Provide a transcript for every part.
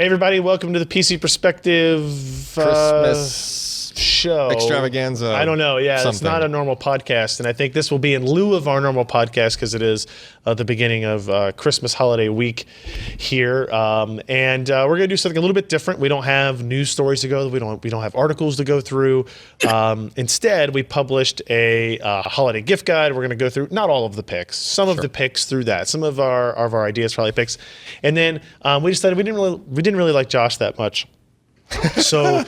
Hey everybody, welcome to the PC Perspective Christmas show. Extravaganza. I don't know. Yeah, something. It's not a normal podcast, and I think this will be in lieu of our normal podcast because it is the beginning of Christmas holiday week here, and we're going to do something a little bit different. We don't have news stories to go. We don't have articles to go through. Instead, we published a holiday gift guide. We're going to go through not all of the picks, some of the picks through that, some of our ideas for holiday picks, and then we decided we didn't really like Josh that much. So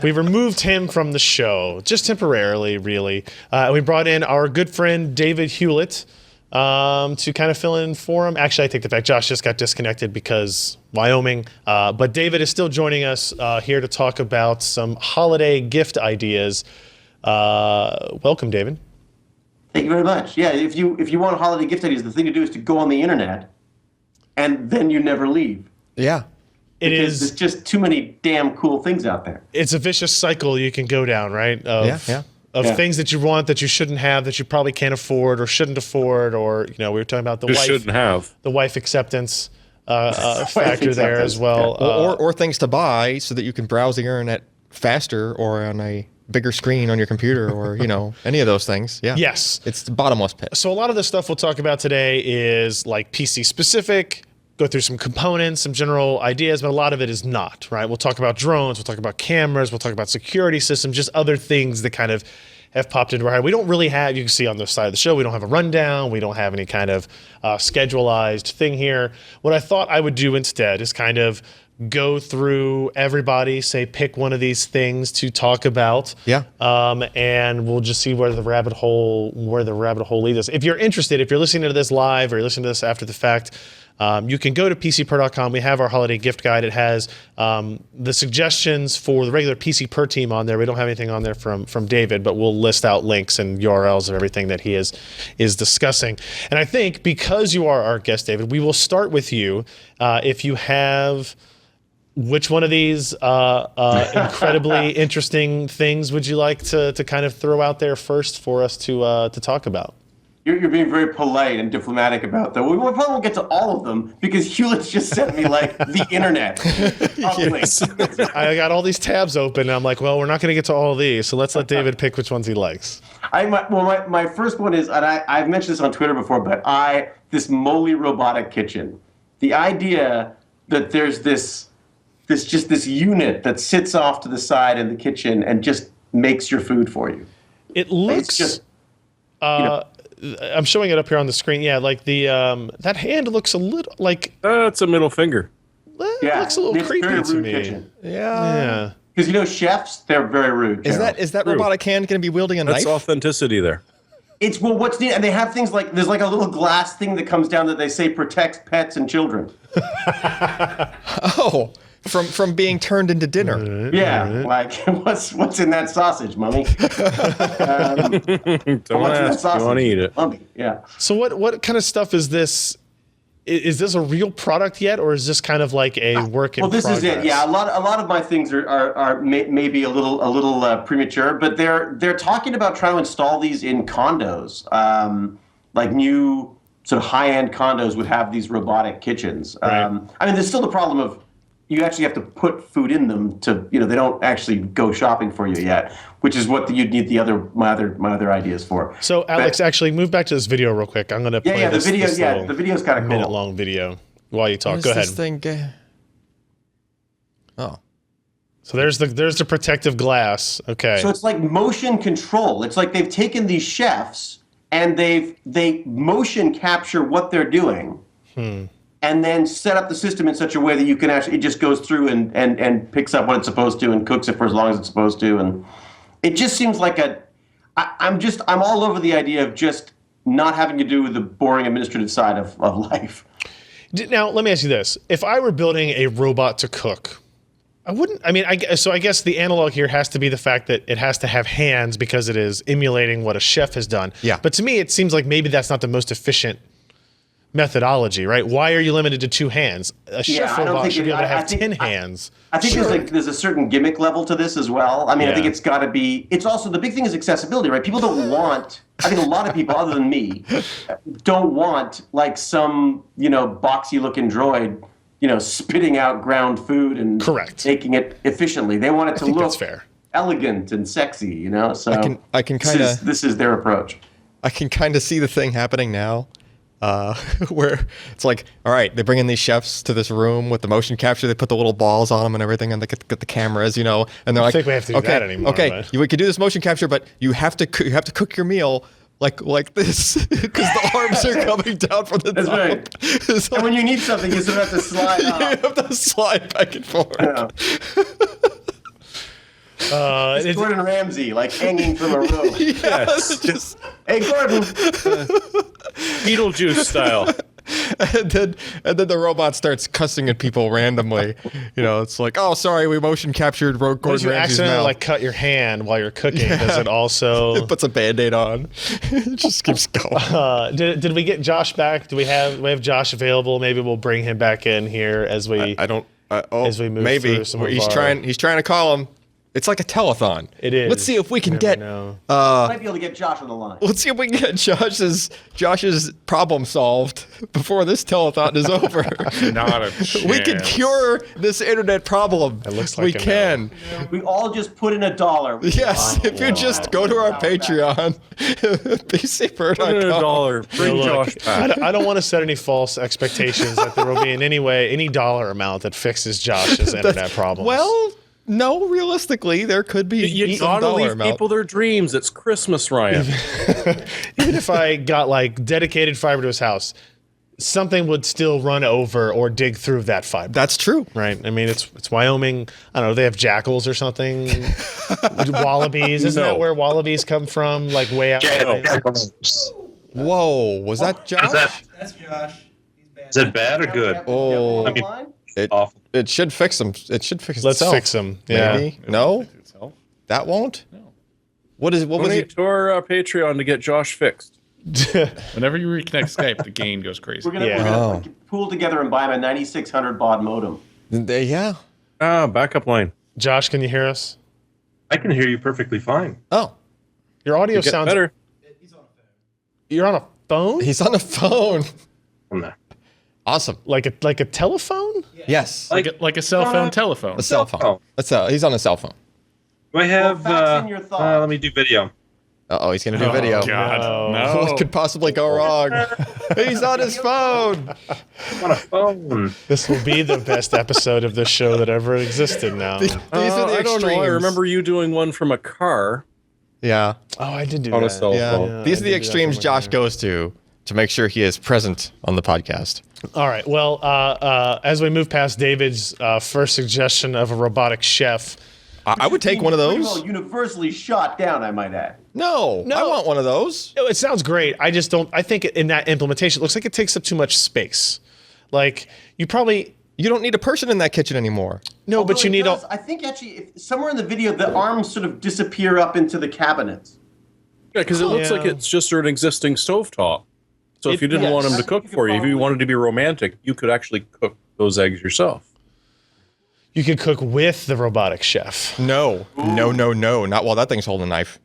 we removed him from the show, just temporarily, really. We brought in our good friend David Hewlett to kind of fill in for him. Actually, I take the back. Josh just got disconnected because Wyoming. But David is still joining us here to talk about some holiday gift ideas. Welcome, David. Thank you very much. Yeah, if you want holiday gift ideas, the thing to do is to go on the internet, and then you never leave. Yeah. There's just too many damn cool things out there. It's a vicious cycle you can go down, right? Of things that you want that you shouldn't have, that you probably can't afford or shouldn't afford, or we were talking about the wife acceptance factor there as well, or things to buy so that you can browse the internet faster or on a bigger screen on your computer, or any of those things. Yeah. Yes, it's the bottomless pit. So a lot of the stuff we'll talk about today is like PC specific. Go through some components, some general ideas, but a lot of it is not, right? We'll talk about drones, we'll talk about cameras, we'll talk about security systems, just other things that kind of have popped into our head. We don't really have, you can see on the side of the show, we don't have a rundown, we don't have any kind of schedulized thing here. What I thought I would do instead is kind of go through everybody, say pick one of these things to talk about. Yeah. And we'll just see where the rabbit hole leads us. If you're interested, if you're listening to this live or you're listening to this after the fact, you can go to PCPer.com. We have our holiday gift guide. It has the suggestions for the regular PC Per team on there. We don't have anything on there from David, but we'll list out links and URLs of everything that he is discussing. And I think because you are our guest, David, we will start with you. If you have, which one of these incredibly interesting things would you like to kind of throw out there first for us to talk about? You're being very polite and diplomatic about that. We probably won't get to all of them because Hewlett's just sent me like the internet. Yes. I got all these tabs open. And I'm like, well, we're not going to get to all of these, so let's let David pick which ones he likes. My first one is, and I've mentioned this on Twitter before, but this Moly robotic kitchen. The idea that there's this unit that sits off to the side in the kitchen and just makes your food for you. It looks just I'm showing it up here on the screen. Yeah, like the that hand looks a little like it's a middle finger. It looks a little creepy to me. Kitchen. Yeah. Because chefs, they're very rude. Is that robotic hand going to be wielding a knife? That's authenticity there. It's what's neat, and they have things like there's like a little glass thing that comes down that they say protects pets and children. Oh. From being turned into dinner. Yeah, like what's in that sausage, mummy? Don't ask. You want to eat it, mummy? Yeah. So what kind of stuff is this? Is this a real product yet, or is this kind of like a work in progress? Well, this is it. Yeah, a lot of my things are maybe a little premature, but they're talking about trying to install these in condos, like new sort of high-end condos would have these robotic kitchens. Right. There's still the problem of you actually have to put food in them to, they don't actually go shopping for you yet, which is what you'd need my other ideas for. So Alex, actually move back to this video real quick. I'm going to play the video. The video's kind of cool. Minute-long video while you talk. Go ahead. This thing? Oh. So there's the protective glass. Okay. So it's like motion control. It's like they've taken these chefs and they motion capture what they're doing. And then set up the system in such a way that you can actually, it just goes through and picks up what it's supposed to and cooks it for as long as it's supposed to. And it just seems like I'm all over the idea of just not having to do with the boring administrative side of life. Now, let me ask you this. If I were building a robot to cook, I wouldn't, I guess the analog here has to be the fact that it has to have hands because it is emulating what a chef has done. Yeah. But to me, it seems like maybe that's not the most efficient methodology, right? Why are you limited to 2 hands? A chef robot should be able to have 10 hands. I think there's a certain gimmick level to this as well. I think it's got to be. It's also the big thing is accessibility, right? People don't want. I think a lot of people, other than me, don't want like some boxy looking droid spitting out ground food and Correct. making it efficiently. They want it to think look that's fair. elegant and sexy, So I can kind of this is their approach. I can kind of see the thing happening now, where it's like, all right, they bring in these chefs to this room with the motion capture. They put the little balls on them and everything, and they get the cameras, and they're like, think we have to do okay, that anymore, okay, but- we could do this motion capture, but you have to cook your meal like this because the arms are coming down from the That's top. right. It's And when you need something, you sort of have to slide you up. have to slide back and forth. Yeah. It's Gordon Ramsay, like hanging from a rope. Yes. Just, Hey, Gordon. Beetlejuice style. and then the robot starts cussing at people randomly. It's like, oh, sorry, we motion captured Once Gordon you Ramsay's accidentally mouth. cut your hand while you're cooking, does it also? It puts a Band-Aid on. It just keeps going. Did we get Josh back? Do we have Josh available? Maybe we'll bring him back in here as we. I don't. as we move maybe through some of he's our- trying. He's trying to call him. It's like a telethon. It is. Let's see if we can You get. never know. Might be able to get Josh on the line. Let's see if we can get Josh's problem solved before this telethon is over. Not a chance. We can cure this internet problem. It looks we like a no. can. We all just put in $1. Yes, if you just go to our Patreon, PCBird.com. $100. Bring Look, Josh back. I don't want to set any false expectations that there will be in any way any dollar amount that fixes Josh's internet problems. Well, no, realistically, there could be You some gotta dollar leave amount. people their dreams. It's Christmas, Ryan. even if I got like dedicated fiber to his house, something would still run over or dig through that fiber. That's true. Right. I mean, it's Wyoming. I don't know. They have jackals or something. Wallabies. Isn't that No. where wallabies come from? Like way out. Whoa, was that Josh? That's Josh. He's bad. Is it bad or good? Oh. I mean, It, awful. it should fix them. It should fix Let's itself. fix them. Yeah. Maybe. No, that won't. No. What was Donate it? to our Patreon to get Josh fixed. Whenever you reconnect Skype, the gain goes crazy. We're gonna Oh. pool together and buy him a 9600 baud modem. Yeah. Backup line. Josh, can you hear us? I can hear you perfectly fine. Oh, Your audio Get sounds better. You're on a phone? he's on the phone. I'm not. Awesome. Like a telephone? Yes. Like a cell phone telephone. A cell phone. Oh. He's on a cell phone. Do I have? fax in your thoughts. Let me do video. Oh, he's gonna do video. God, No. What could possibly go wrong? He's on his phone. I'm on a phone. This will be the best episode of this show that ever existed now. These are the I don't know. I extremes. remember you doing one from a car. Yeah. Oh, I did do On a that. cell Yeah. phone. These I are the did do that extremes from my Josh car. goes to make sure he is present on the podcast. All right. Well, as we move past David's first suggestion of a robotic chef, I would take one of Pretty those. well universally shot down, I might add. No, I want one of those. it sounds great. I just don't. I think in that implementation, it looks like it takes up too much space. Like you probably You don't need a person in that kitchen anymore. no, but Although you it need does- all. I think actually, somewhere in the video, the arms sort of disappear up into the cabinets. Yeah, because it looks Yeah. like it's just an existing stovetop. So if you didn't yes. want him I to think cook you could for you, if you probably- wanted to be romantic, you could actually cook those eggs yourself. You could cook with the robotic chef. No, no, not while that thing's holding a knife.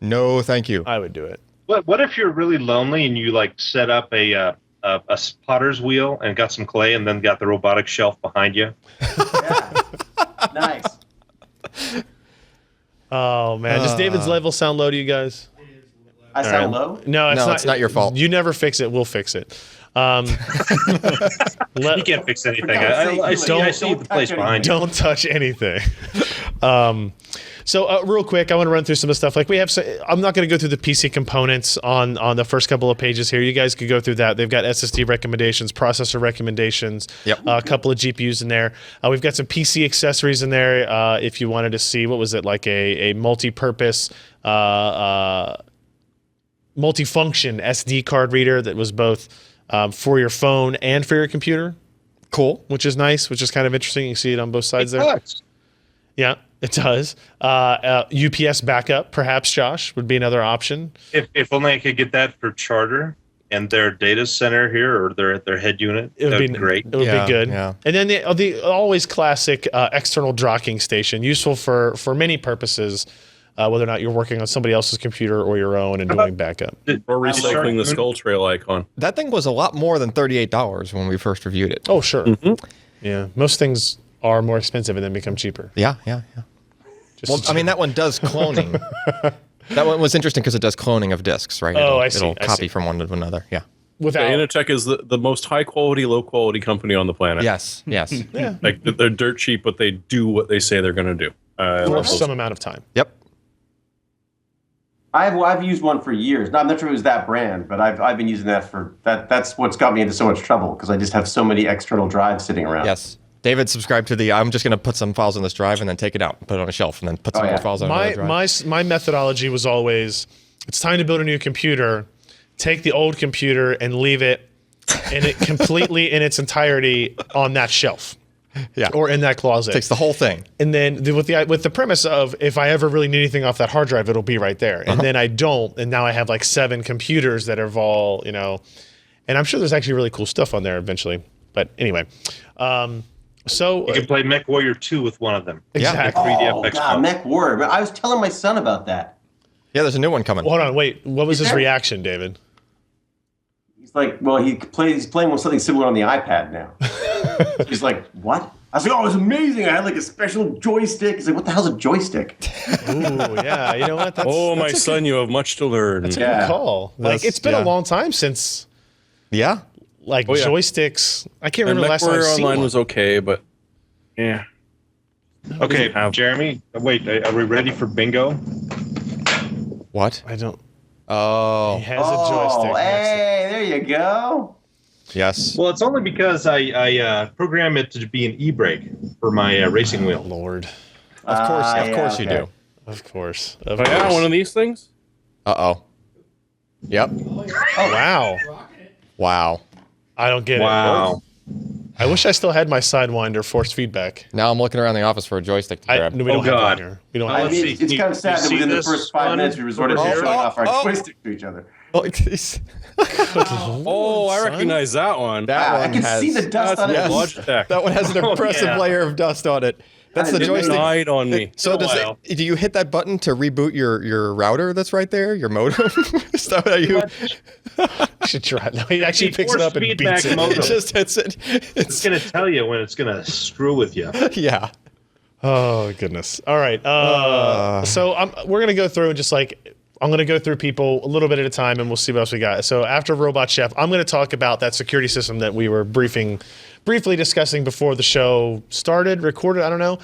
No, thank you. I would do it. What if you're really lonely and you like set up a potter's wheel and got some clay and then got the robotic shelf behind you? Yeah. Nice. Oh man, does David's level sound low to you guys? I sound low. No, No, it's not your fault. You never fix it. We'll fix it. You can't fix anything. God's sake, I see the place touch behind you. Don't touch anything. So real quick, I want to run through some of the stuff. Like we have, I'm not going to go through the PC components on the first couple of pages here. You guys could go through that. They've got SSD recommendations, processor recommendations, Yep. a couple of GPUs in there. We've got some PC accessories in there. If you wanted to see, what was it, like a multi-purpose, multifunction SD card reader that was both for your phone and for your computer. Cool. Which is nice, which is kind of interesting. You can see it on both sides there. Sucks. Yeah, it does. UPS backup, perhaps, Josh, would be another option. If only I could get that for Charter and their data center here or their head unit. It would That'd be great. It would Yeah, be good. yeah. And then the always classic external docking station, useful for many purposes, whether or not you're working on somebody else's computer or your own and doing backup. Or recycling the Charter- skull trail icon. That thing was a lot more than $38 when we first reviewed it. Oh, sure. Yeah, most things are more expensive and then become cheaper. Yeah. Well, I mean, that one does cloning. That one was interesting because it does cloning of discs, right? I see, It'll I copy see. from one to another. Yeah. Without Initech is the most high quality, low quality company on the planet. Yes. yeah, Like they're dirt cheap, but they do what they say they're going to do. I for love those. some amount of time. Yep. I've used one for years. I'm not sure it was that brand, but I've been using that for that. That's what's got me into so much trouble because I just have so many external drives sitting around. Yes. David subscribed to I'm just going to put some files on this drive and then take it out, put it on a shelf, and then put some more files on another drive. My methodology was always, it's time to build a new computer. Take the old computer and leave it completely in its entirety on that shelf. Yeah. Or in that closet. Takes the whole thing. And then with the premise of if I ever really need anything off that hard drive, it'll be right there. And then I don't, and now I have like 7 computers that are all, and I'm sure there's actually really cool stuff on there eventually. But anyway, so You can play Mech Warrior 2 with one of them. exactly. Oh, 3D FX God, mode. Mech Warrior. I was telling my son about that. Yeah, there's a new one coming. Hold on, wait. What was Is his there- reaction, David? He's like, well, he's playing with something similar on the iPad now. He's like, what? I was like, oh, it was amazing. I had like a special joystick. He's like, what the hell's a joystick? Ooh, yeah. You know what? My son, you have much to learn. That's a Yeah. good call. Like That's- it's been yeah. a long time since Yeah. like Oh, yeah. joysticks. I can't And remember the last time I've MechWarrior seen Online one. was okay, but yeah. Okay, Have- Jeremy, wait, are we ready for bingo? What? I don't. Oh, He has a joystick. Oh, hey, there you go. yes. Well, it's only because I program it to be an e-brake for my racing wheel. Lord. Of course yeah, you okay. do. Of course. Of But yeah, course. one of these things. Uh-oh. Yep. Oh, wow. Wow. I don't get it. Wow. I wish I still had my Sidewinder force feedback. Now I'm looking around the office for a joystick to grab. No, we don't Oh, have God. one here. We don't Oh, I have let's mean, see. it's kind of sad You that see within the this first 5 one minutes we resorted to over showing here? off our Oh. joystick to each other. Oh, it's- Oh, I son. recognize that one. that Wow, I one can has, see the dust on yes. it. Logitech. That one has an Oh, impressive yeah. layer of dust on it. That's the It joystick. Died on me. So Been a while. do you hit that button to reboot your router that's right there, your modem? Is that how you? I should try. No, he actually The picks it force up and feedback beats it. modem. It just hits it. It's It's going to tell you when it's going to screw with you. yeah. Oh goodness! All right, so we're gonna go through and just like I'm gonna go through people a little bit at a time, and we'll see what else we got. So after Robot Chef, I'm gonna talk about that security system that we were briefly discussing before the show started, recorded. I don't know.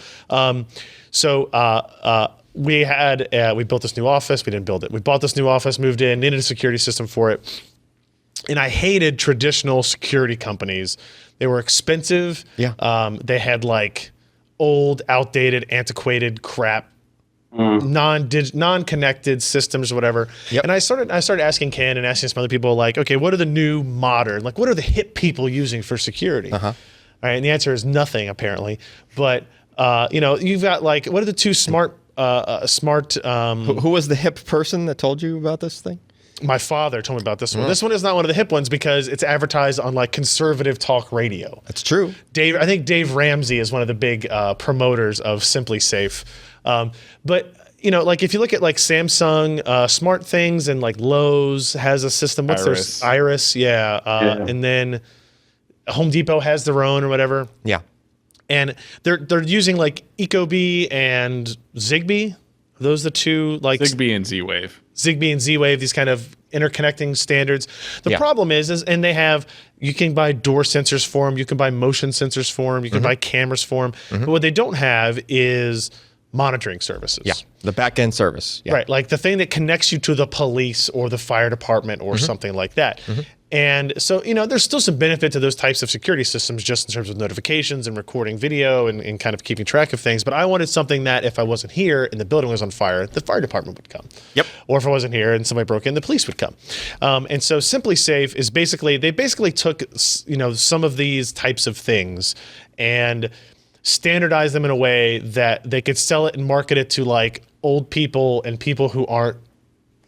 We built this new office. We didn't build it. We bought this new office, moved in, needed a security system for it. And I hated traditional security companies. They were expensive. Yeah. They had like old, outdated, antiquated crap, non-connected systems or whatever. Yep. And I started asking Ken and asking some other people like, okay, what are the new modern, like what are the hip people using for security? All right, and the answer is nothing apparently. But you've got like, what are the two smart? Who was the hip person that told you about this thing? My father told me about this one. This one is not one of the hip ones because it's advertised on like conservative talk radio. That's true. I think Dave Ramsey is one of the big promoters of SimpliSafe. But like if you look at like Samsung Smart Things and like Lowe's has a system. What's Iris. their Iris? Yeah. And then Home Depot has their own or whatever. Yeah. And they're using like Ecobee and Zigbee. Those are the two like Zigbee and Z-Wave. Zigbee and Z-Wave, these kind of interconnecting standards. The Yeah. problem is, and they have, you can buy door sensors for them, you can buy motion sensors for them, you can buy cameras for them. But what they don't have is monitoring services. Yeah. The back end service. Yeah. Right, like the thing that connects you to the police or the fire department or something like that. And so, there's still some benefit to those types of security systems just in terms of notifications and recording video and kind of keeping track of things. But I wanted something that if I wasn't here and the building was on fire, the fire department would come. Yep. Or if I wasn't here and somebody broke in, the police would come. And so SimpliSafe is they basically took, some of these types of things and standardized them in a way that they could sell it and market it to like old people and people who aren't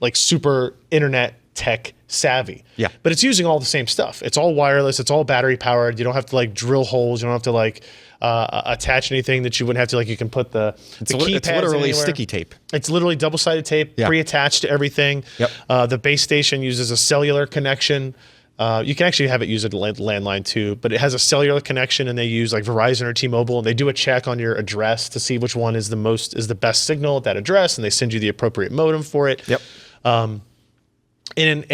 like super internet tech savvy. Yeah. But it's using all the same stuff. It's all wireless. It's all battery powered. You don't have to like drill holes. You don't have to like attach anything that you wouldn't have to like. You can put the It's keypads literally anywhere. sticky tape. It's literally double-sided tape, Yeah. pre-attached to everything. Yep. The base station uses a cellular connection. You can actually have it use a landline too, but it has a cellular connection, and they use like Verizon or T-Mobile, and they do a check on your address to see which one is the best signal at that address, and they send you the appropriate modem for it. Yep. And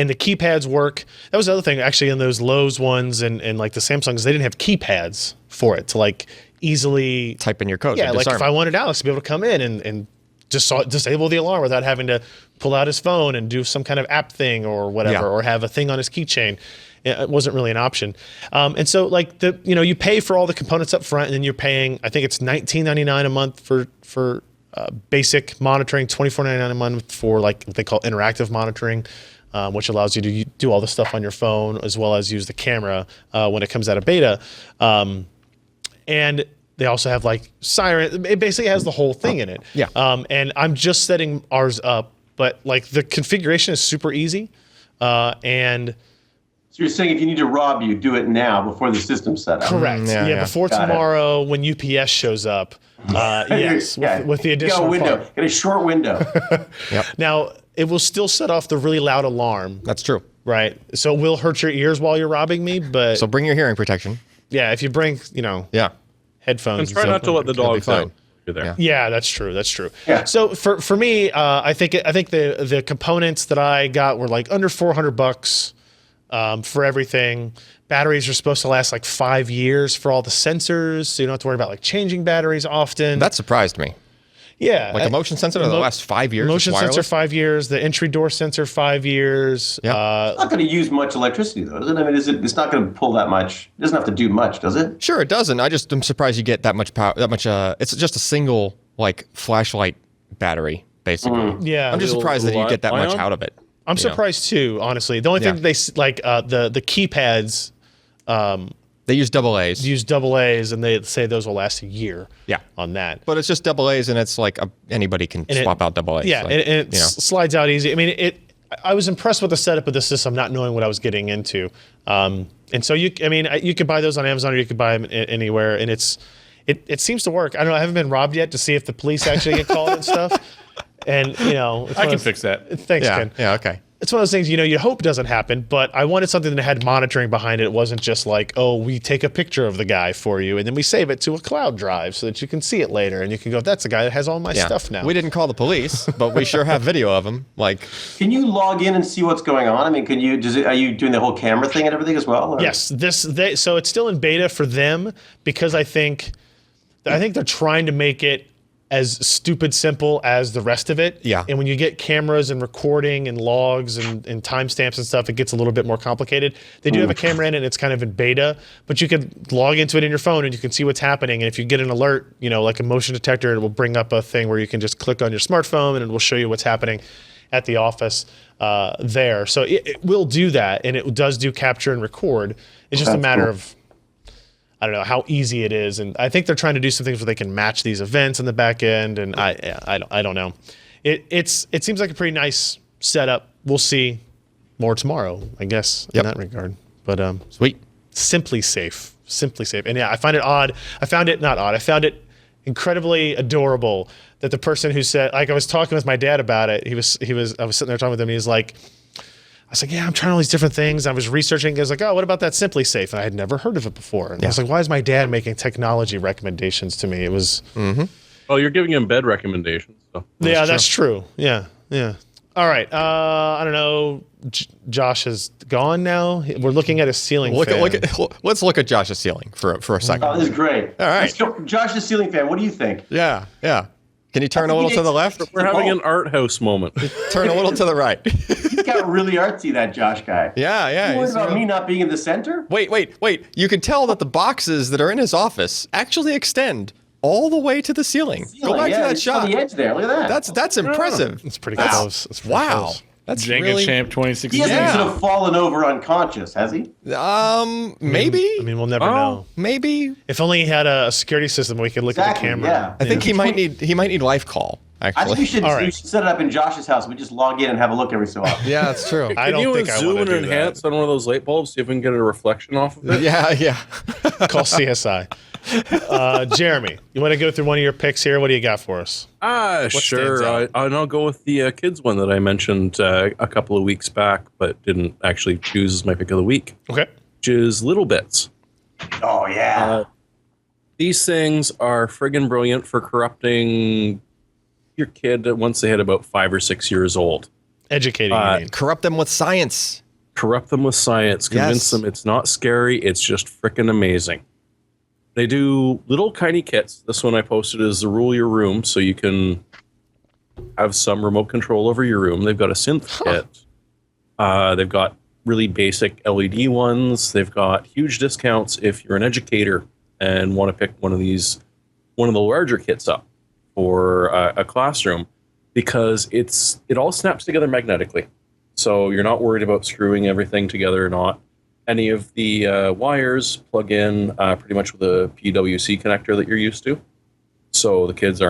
the keypads work. That was the other thing, actually, in those Lowe's ones and like the Samsungs, they didn't have keypads for it to like easily Type in your code. Yeah, and like disarm. if I wanted Alex to be able to come in and just disable the alarm without having to pull out his phone and do some kind of app thing or whatever, Yeah. or have a thing on his keychain. It wasn't really an option. And so like you pay for all the components up front, and then you're paying, I think it's $19.99 a month for basic monitoring, $24.99 a month for like what they call interactive monitoring, which allows you to do all the stuff on your phone as well as use the camera when it comes out of beta. And they also have like siren. It basically has the whole thing in it. Yeah. And I'm just setting ours up, but like the configuration is super easy. And So you're saying if you need to rob you, do it now before the system's set up. correct. yeah. Before Got it. tomorrow when UPS shows up. Yes. Yeah. With the Get a additional window. part. Get a short window. Now it will still set off the really loud alarm, That's true. right? So it will hurt your ears while you're robbing me, but So bring your hearing protection. yeah, if you bring, Yeah. headphones. And try and not to let the It'll be dogs fine. out. You're there. Yeah. Yeah, that's true. That's true. Yeah. So for me, I think the components that I got were like under $400 for everything. Batteries are supposed to last like 5 years for all the sensors, so you don't have to worry about like changing batteries often. That surprised me. yeah, Like a motion sensor that lasts 5 years. motion it's sensor wireless? 5 years, the entry door sensor 5 years. Yeah. It's not going to use much electricity, though, is it? I mean, it's not going to pull that much. It doesn't have to do much, does it? Sure, it doesn't. I'm surprised you get that much power. That much. It's just a single like flashlight battery, basically. Yeah. I'm just surprised that you get that much Lion? out of it. I'm you know? surprised too, honestly. The only thing Yeah. that they like the keypads They use double A's. use AA's, and they say those will last a year. Yeah. On that. But it's just double A's, and it's like anybody can And swap out double A's. Yeah, like, and it you know. slides out easy. I mean, I was impressed with the setup of the system, not knowing what I was getting into. And so you could buy those on Amazon, or you could buy them anywhere, and it seems to work. I don't know. I haven't been robbed yet to see if the police actually get called and stuff. And it's I one can of- fix that. Thanks, Yeah. Ken. Yeah. Okay. It's one of those things, you hope doesn't happen, but I wanted something that had monitoring behind it. It wasn't just like, oh, we take a picture of the guy for you, and then we save it to a cloud drive so that you can see it later, and you can go, that's the guy that has all my Yeah. stuff now. We didn't call the police, but we sure have video of him. Like, Can you log in and see what's going on? I mean, are you doing the whole camera thing and everything as well? Or? Yes, so it's still in beta for them because I think they're trying to make it as stupid simple as the rest of it. Yeah. And when you get cameras and recording and logs and timestamps and stuff, it gets a little bit more complicated. They do have a camera in it, and it's kind of in beta, but you could log into it in your phone and you can see what's happening. And if you get an alert, like a motion detector, it will bring up a thing where you can just click on your smartphone and it will show you what's happening at the office there. So it will do that, and it does do capture and record. It's just a That's matter cool. of, I don't know how easy it is, and I think they're trying to do some things where they can match these events in the back end, and I don't know. It seems like a pretty nice setup. We'll see more tomorrow, I guess, Yep. in that regard. But sweet. SimpliSafe, and yeah, I find it odd. I found it incredibly adorable that the person who said, like, I was talking with my dad about it. I was sitting there talking with him, and he's like, I was like, yeah, I'm trying all these different things. I was researching. I was like, oh, what about that SimpliSafe? And I had never heard of it before. And I was like, why is my dad making technology recommendations to me? It was, Well, you're giving him bed recommendations. So. that's true. Yeah. All right. I don't know. Josh is gone now. We're looking at a ceiling fan. Let's look at Josh's ceiling for a second. Oh, this is great. All right. Let's go. Josh, the ceiling fan. What do you think? Yeah. Can you turn a little to the left? We're having an art house moment. Turn a little to the right. He's got really artsy, that Josh guy. Yeah. You worried he's about real- me not being in the center? Wait. You can tell that the boxes that are in his office actually extend all the way to the ceiling. Go back to that it's shot. on the edge there. Look at that. That's impressive. It's pretty close. It's pretty Wow. close. That's Jenga really Champ he 2016. hasn't Yeah. sort of fallen over unconscious, has he? maybe. I mean, we'll never know. Maybe. If only he had a security system where we could look at the camera. Yeah. I think he might need life call. I Actually. think we All right. should set it up in Josh's house. We just log in and have a look every so often. Yeah, that's true. I don't Can you think I zoom want to and do enhance on one of those light bulbs, see if we can get a reflection off of it? yeah. that. Call CSI. Jeremy, you want to go through one of your picks here? What do you got for us? Sure. stands out? I'll go with the kids one that I mentioned a couple of weeks back, but didn't actually choose as my pick of the week, Okay. which is LittleBits. Oh yeah. These things are friggin' brilliant for corrupting your kid once they hit about 5 or 6 years old. Educating, you mean. Corrupt them with science. Corrupt them with science, convince Yes. them it's not scary, it's just frickin' amazing. They do little tiny kits. This one I posted is the Rule Your Room, so you can have some remote control over your room. They've got a synth kit. They've got really basic LED ones. They've got huge discounts if you're an educator and want to pick one of the larger kits up for a classroom, because it all snaps together magnetically. So you're not worried about screwing everything together or not. Any of the wires plug in pretty much with a PWC connector that you're used to. So the kids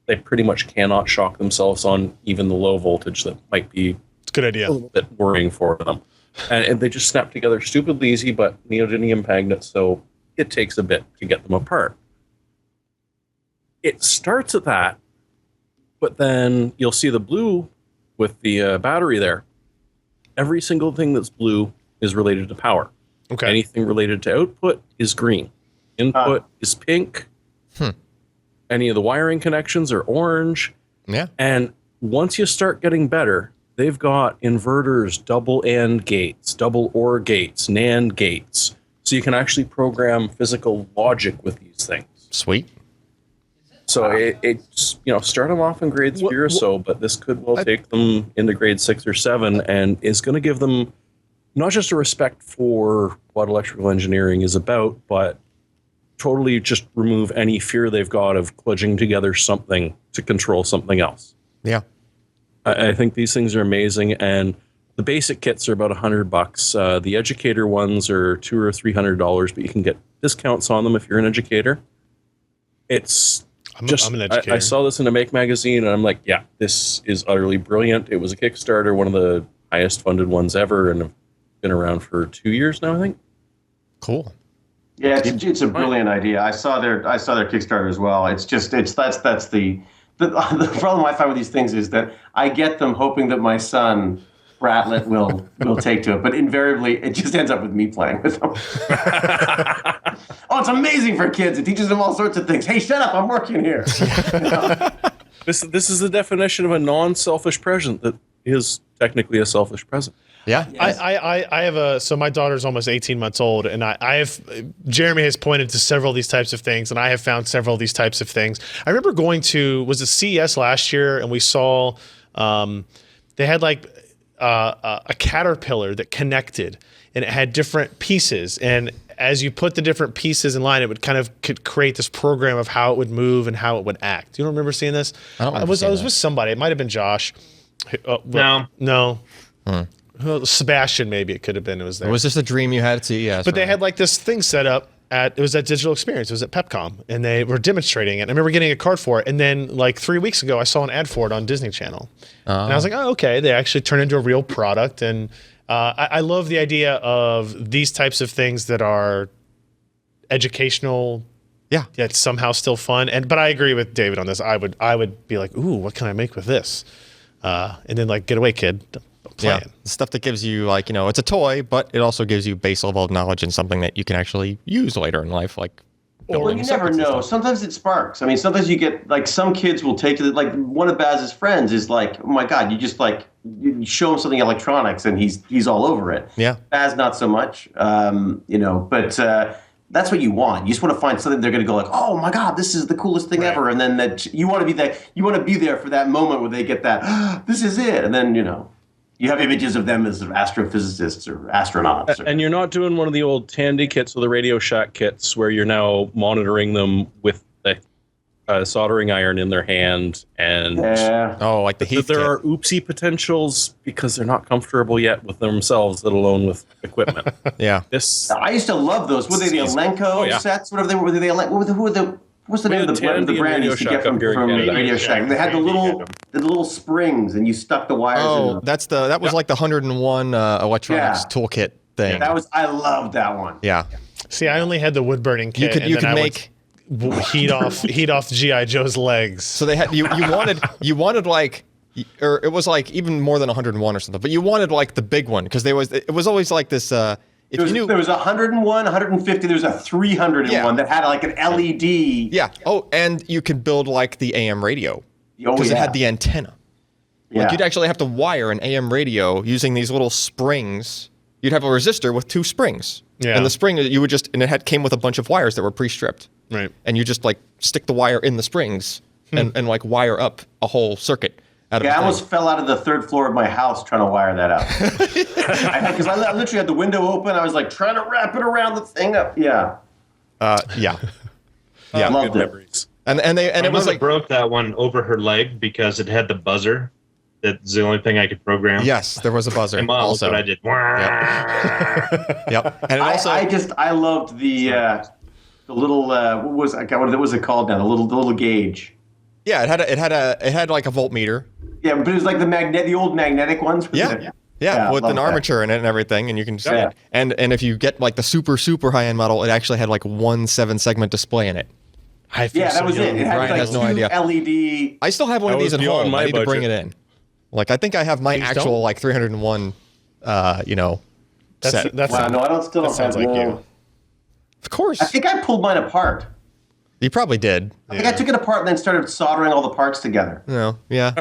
they pretty much cannot shock themselves on even the low voltage that might be It's a good idea. a little bit worrying for them. And they just snap together stupidly easy, but neodymium magnets, so it takes a bit to get them apart. It starts at that, but then you'll see the blue with the battery there. Every single thing that's blue is related to power. Okay. Anything related to output is green. Input is pink. Any of the wiring connections are orange. Yeah. And once you start getting better, they've got inverters, double AND gates, double OR gates, NAND gates. So you can actually program physical logic with these things. Sweet. So it's, start them off in grade 3 or so, but this could well take them into grade 6 or 7 and is going to give them not just a respect for what electrical engineering is about, but totally just remove any fear they've got of kludging together something to control something else. Yeah. I think these things are amazing, and the basic kits are about $100. The educator ones are $200 or $300, but you can get discounts on them if you're an educator. I'm an educator. I I saw this in a Make magazine, and I'm like, yeah, this is utterly brilliant. It was a Kickstarter, one of the highest funded ones ever, and have been around for 2 years now, I think. Cool. Yeah, it's a brilliant idea. I saw their Kickstarter as well. That's the problem I find with these things is that I get them hoping that my son Bratlet will take to it, but invariably it just ends up with me playing with them. Oh, it's amazing for kids. It teaches them all sorts of things. Hey, shut up! I'm working here. This is the definition of a non-selfish present that is technically a selfish present. Yeah. Yes. I have so my daughter's almost 18 months old, and Jeremy has pointed to several of these types of things, and I have found several of these types of things. I remember going to, was it CES last year, and we saw, they had like a caterpillar that connected, and it had different pieces, and as you put the different pieces in line, it would kind of could create this program of how it would move and how it would act. Do you remember seeing this? I was with somebody. It might have been Josh. No. Sebastian, maybe it could have been. It was there. Was this a dream you had at CES? But they had like this thing set up it was at Digital Experience. It was at PepCom, and they were demonstrating it. I remember getting a card for it, and then like 3 weeks ago, I saw an ad for it on Disney Channel, and I was like, oh, okay. They actually turned into a real product, and I love the idea of these types of things that are educational. Yeah, yet somehow still fun. But I agree with David on this. I would be like, ooh, what can I make with this? And then like, get away, kid. Playing. Yeah, stuff that gives you like, it's a toy, but it also gives you base level of knowledge and something that you can actually use later in life, like Well, you never know. Sometimes it sparks. I mean, sometimes you get like some kids will take to it. Like one of Baz's friends is like, oh my God, you just like you show him something electronics and he's all over it. Yeah, Baz not so much. But that's what you want. You just want to find something they're going to go like, oh my God, this is the coolest thing ever. And then that you want to be there. You want to be there for that moment where they get that. This is it. And then you have images of them as astrophysicists or astronauts. And you're not doing one of the old Tandy kits or the Radio Shack kits where you're now monitoring them with the soldering iron in their hand. And like the heat there kit. are oopsie potentials because they're not comfortable yet with themselves, let alone with equipment. Yeah. I used to love those. Were they the Elenco sets? Whatever they were. What's the name of the brand you used to get from Radio Shack? They had the little springs, and you stuck the wires in them. That was like the 101 electronics toolkit thing. I loved that one. Yeah. See, I only had the wood burning kit. You could make. Heat off GI Joe's legs. So they had you wanted like, or it was like even more than 101 or something. But you wanted like the big one because it was always like this. If there was 101, 150. There was a 301 that had like an LED. Yeah. Oh, and you could build like the AM radio because it had the antenna. Yeah. Like you'd actually have to wire an AM radio using these little springs. You'd have a resistor with 2 springs. Yeah. And the spring you would just came with a bunch of wires that were pre-stripped. Right. And you just like stick the wire in the springs and like wire up a whole circuit out of it. I almost fell out of the 3rd floor of my house trying to wire that up. Because I literally had the window open. I was like trying to wrap it around the thing up. Yeah. Yeah. Yeah. Loved Good it. memories. And My it was mother like broke that one over her leg because it had the buzzer. That's the only thing I could program. yes, there was a buzzer. My mom, also. but I did. Yep. And it also I loved the little what was it called now? The little gauge. yeah, it had like a voltmeter. Yeah, but it was like the old magnetic ones. Yeah, Yeah, with love an that. armature in it and everything, and you can see Yeah. it. And if you get like the super high end model, it actually had like 1 7-segment display in it. I feel Yeah, so that was young. it. It had Ryan like has no 2 idea. LED. I still have one of That these was at beyond home. my I need to bring it budget. in. Like I think I have my Please actual don't. like 301 set. That's Wow, no, I don't still that don't sounds have like no. you. Of course. I think I pulled mine apart. You probably did. I think I took it apart and then started soldering all the parts together. No, yeah.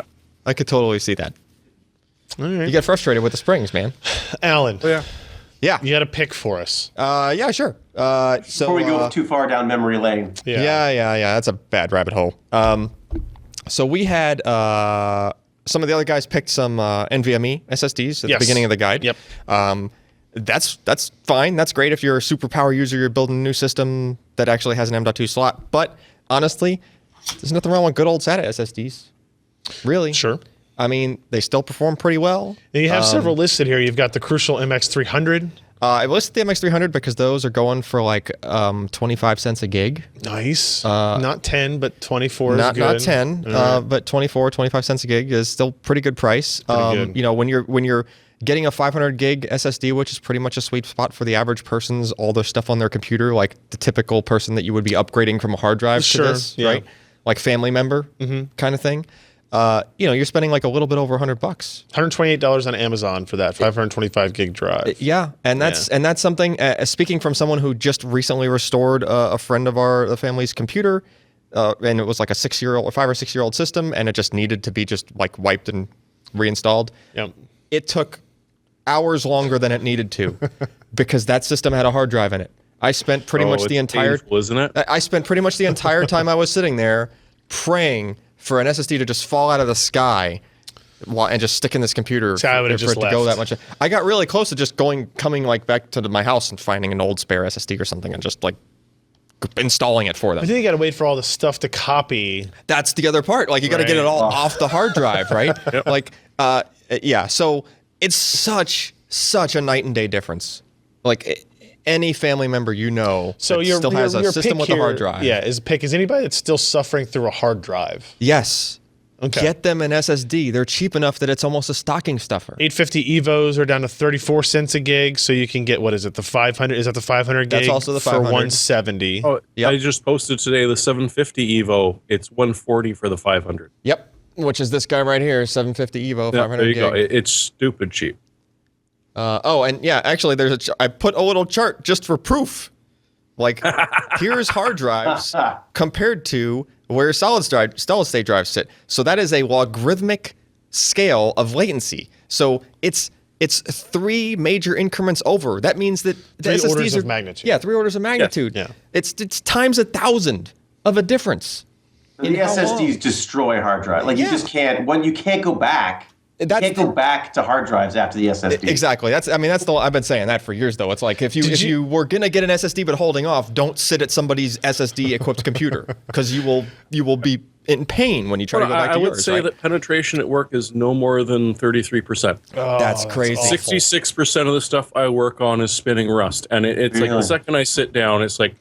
I could totally see that. All right. You get frustrated with the springs, man. Alan, Yeah. you got a pick for us. Yeah, sure. So Before we go too far down memory lane. Yeah. That's a bad rabbit hole. So we had some of the other guys picked some NVMe SSDs at Yes. the beginning of the guide. Yep. That's fine. That's great if you're a superpower user. You're building a new system that actually has an M.2 slot. But honestly, there's nothing wrong with good old SATA SSDs. Really? Sure. I mean, they still perform pretty well. Now you have several listed here. You've got the Crucial MX300. I listed the MX300 because those are going for like 25 cents a gig. Nice. Not 10, but 24 is good. Not 10, All right. but 24, 25 cents a gig is still pretty good price. good. You know, when you're getting a 500 gig SSD, which is pretty much a sweet spot for the average person's all their stuff on their computer, like the typical person that you would be upgrading from a hard drive Sure, to this, yeah. right? Like family member kind of thing. You know, you're spending like a little bit over $100. $128 on Amazon for that 525 gig drive. Yeah, and that's something. Speaking from someone who just recently restored a friend of the family's computer, and it was like a 5 or 6 year old system, and it just needed to be just like wiped and reinstalled. Yep. It took hours longer than it needed to because that system had a hard drive in it. I spent pretty much the entire painful, isn't it? I spent pretty much the entire time I was sitting there praying for an SSD to just fall out of the sky and just stick in this computer So I would've for just it to go left. that much. I got really close to just coming like back to my house and finding an old spare SSD or something and just like installing it for them. I think you got to wait for all the stuff to copy. That's the other part. Like you got to get it Right. all off the hard drive, right? Like, yeah. So it's such a night and day difference. Like any family member you know So that your still has a your system pick with a hard here- drive. Yeah, is anybody that's still suffering through a hard drive. Yes. Okay. Get them an SSD. They're cheap enough that it's almost a stocking stuffer. 850 Evos are down to 34 cents a gig, so you can get, what is it, the 500? Is that the 500 gig? That's also the for 500. 170. Oh, Yep. I just posted today the 750 Evo. It's 140 for the 500. Yep. Which is this guy right here, 750 Evo, Yeah, 500 there you gig. go. It's stupid cheap. And yeah, actually, I put a little chart just for proof. Like, here's hard drives compared to where solid state drives sit. So that is a logarithmic scale of latency. So it's 3 major increments over. That means that the 3 SSDs orders are, of magnitude. Yeah, 3 orders of magnitude. Yeah. It's times 1,000 of a difference. The in how SSDs long. destroy a hard drive. Like Yeah. you just can't. You can't go back. You That's can't go back to hard drives after the SSD. Exactly. I've been saying that for years though. It's like if you were gonna get an SSD but holding off, don't sit at somebody's SSD equipped computer because you will be in pain when you try to go back I to would yours. say right? that penetration at work is no more than 33%. That's crazy. awful. 66% of the stuff I work on is spinning Rust. And it's like the Really? second I sit down, it's like,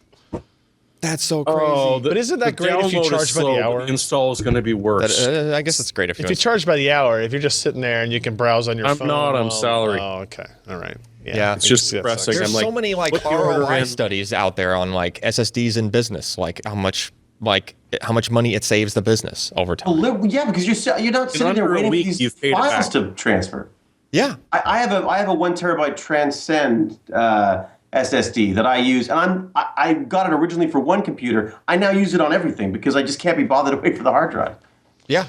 That's so crazy. But isn't that great if you download is charge by the slow, but hour? The install is going to be worse. I guess it's great if If you charge by the hour, if you're just sitting there and you can browse on your I'm phone. not, I'm well, salary. Oh, okay. All right. Yeah. It's just that sucks. depressing. There's I'm like, so many like put the order ROI in. studies out there on like SSDs in business, like how much money it saves the business over time. Yeah, because you're not sitting there under a waiting for week, these you've paid it files back. to transfer. Yeah. I have a 1 terabyte Transcend SSD that I use, and I got it originally for one computer. I now use it on everything because I just can't be bothered to wait for the hard drive. Yeah.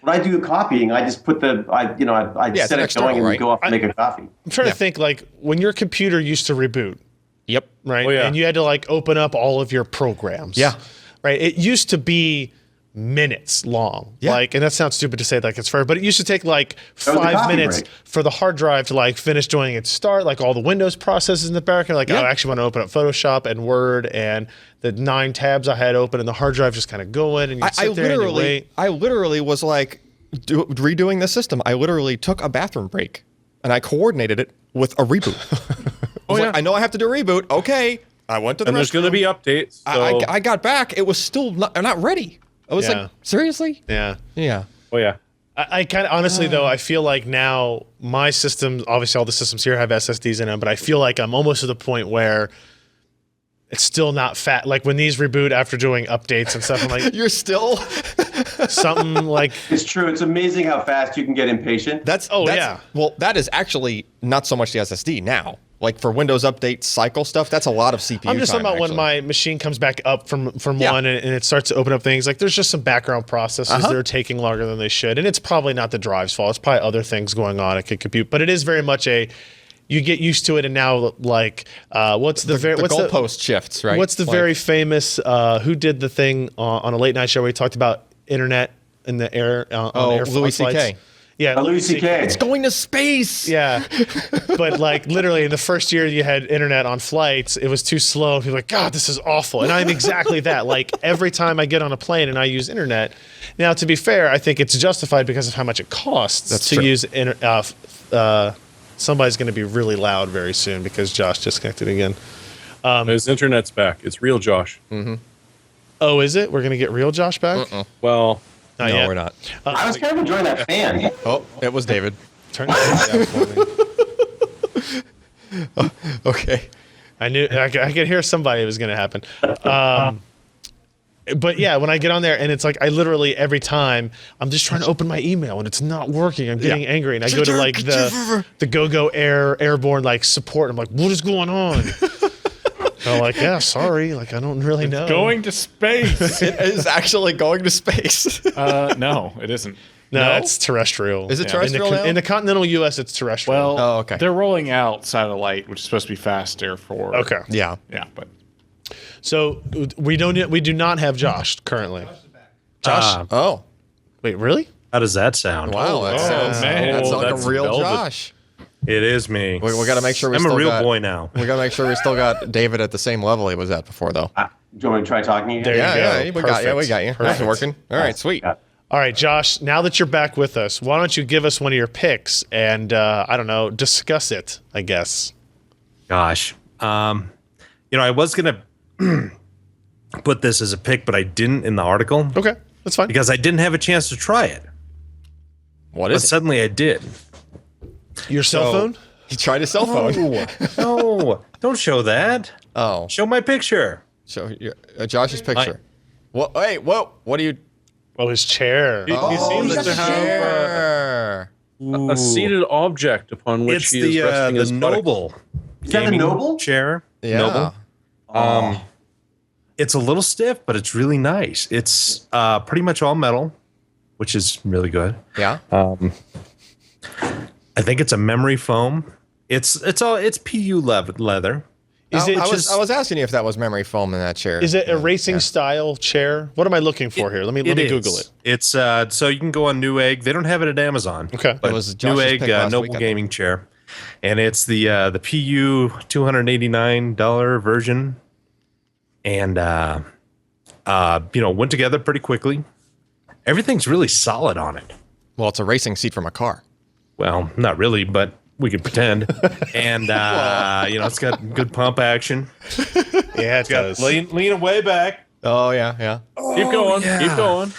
When I do the copying, I just put I Yeah, it's set an it external, going and right? go off and make a coffee. I'm trying Yeah. to think like when your computer used to reboot, Yep. right? Oh, yeah. And you had to like open up all of your programs. Yeah. Right. It used to be minutes long. Yeah. Like, and that sounds stupid to say like it's forever, but it used to take like was a 5 coffee minutes break. for the hard drive to like finish doing its start, like all the Windows processes in the back. And like, Yeah. I actually want to open up Photoshop and Word and the 9 tabs I had open and the hard drive just kind of going and you sit there and you wait. I literally was like redoing the system. I literally took a bathroom break and I coordinated it with a reboot. I was like, I know I have to do a reboot. Okay. I went to the And there's going to restroom. be updates. So, I got back. It was still not ready. I was Yeah. like, seriously? Yeah. Yeah. oh yeah. I kind of honestly though, I feel like now my systems, obviously all the systems here have SSDs in them, but I feel like I'm almost to the point where it's still not fat. Like when these reboot after doing updates and stuff, I'm like You're still. something like, It's true. It's amazing how fast you can get impatient. That's yeah. Well, that is actually not so much the SSD now. Like for Windows update cycle stuff, that's a lot of CPU. I'm just time, talking about actually. when my machine comes back up from Yeah. one and it starts to open up things. Like there's just some background processes that are taking longer than they should, and it's probably not the drive's fault. It's probably other things going on. It could compute, but it is very much you get used to it, and now like what's the goalpost shifts, right? What's the Like- very famous who did the thing on a late night show where he talked about internet in the air on air Louis flights? C.K. Yeah, Louis C.K. It's going to space. Yeah, but like literally in the first year you had internet on flights, it was too slow. People were like, God, this is awful. And I'm exactly that. Like every time I get on a plane and I use internet. Now, to be fair, I think it's justified because of how much it costs That's to true. use somebody's going to be really loud very soon because Josh disconnected again. His internet's back. It's real, Josh. Oh, is it? We're going to get real Josh back? Well, Not No, yet. we're not. I was kind of enjoying that fan. Oh, it was David. Turn it down for me. Okay. I knew I could hear somebody it was going to happen. But yeah, when I get on there and it's like I literally every time I'm just trying to open my email and it's not working. I'm getting angry and I go to like the GoGo Airborne like support. I'm like, what is going on? They're like, yeah, sorry, like I don't really know. Going to space. It is actually going to space. No, it isn't. No, it's terrestrial. Is it terrestrial now? In the continental U.S., it's terrestrial. Well, Oh, okay. They're rolling out satellite, which is supposed to be faster for. okay. Yeah. Yeah, but So we do not have Josh currently. Josh, Oh. wait, really? How does that sound? Wow. That sounds, man. that sounds like That's a real velvet. Josh. It is me. We got to make sure we I'm still a real got, boy now. We got to make sure we still got David at the same level he was at before, though. Do you want me to try talking again? There you Yeah, go. we got you. We Perfect. got you. That's working. All right, sweet. Yeah. All right, Josh, now that you're back with us, why don't you give us one of your picks and, I don't know, discuss it, I guess. Gosh. I was going to put this as a pick, but I didn't in the article Okay, that's fine. because I didn't have a chance to try it. What But is it? suddenly I did. Your cell phone? He tried his cell phone. No, don't show that. Oh. Show my picture. So Josh's picture. What? Wait, whoa. What do you? Oh, his chair. he seems he's to got a have Chair. a seated object upon which It's he is the resting his buttock. Noble Is that the gaming Noble? chair. Yeah. Noble. It's a little stiff, but it's really nice. It's pretty much all metal, which is really good. Yeah. I think it's a memory foam. It's PU leather. Is it I just? was asking you if that was memory foam in that chair. Is it a racing style chair? What am I looking for here? Let me is. Google it. It's so you can go on Newegg. They don't have it at Amazon. Okay. But It was Josh's Newegg pick last Noble week, I think. gaming chair, and it's the PU $289 version, and went together pretty quickly. Everything's really solid on it. Well, it's a racing seat from a car. Well, not really, but we could pretend. And it's got good pump action. Yeah, it Got does. lean way back. Oh yeah, yeah. Keep going. Keep going.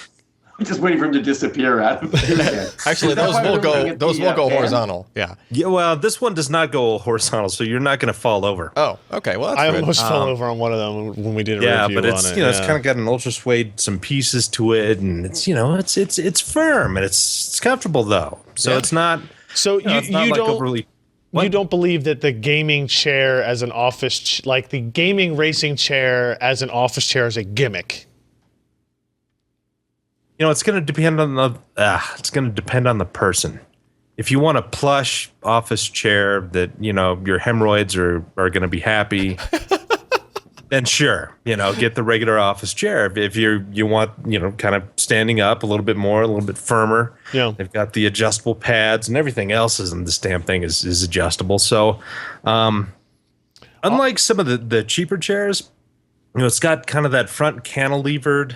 I'm just waiting for him to disappear out of the Actually, those will go horizontal. Yeah. Yeah, well, this one does not go horizontal, so you're not going to fall over. Oh, okay. Well, that's I good. almost fell over on one of them when we did a Yeah, review but it's on it. it's kind of got an ultra suede, some pieces to it, and it's it's firm and it's comfortable though. So it's not. So it's not you like don't overly. you don't believe that the gaming chair as an office like the gaming racing chair as an office chair is a gimmick? It's going to depend on the person. If you want a plush office chair that your hemorrhoids are going to be happy, then sure, get the regular office chair. If you want kind of standing up a little bit more, a little bit firmer. Yeah. They've got the adjustable pads and everything else in this damn thing is adjustable. So, unlike some of the cheaper chairs. It's got kind of that front cantilevered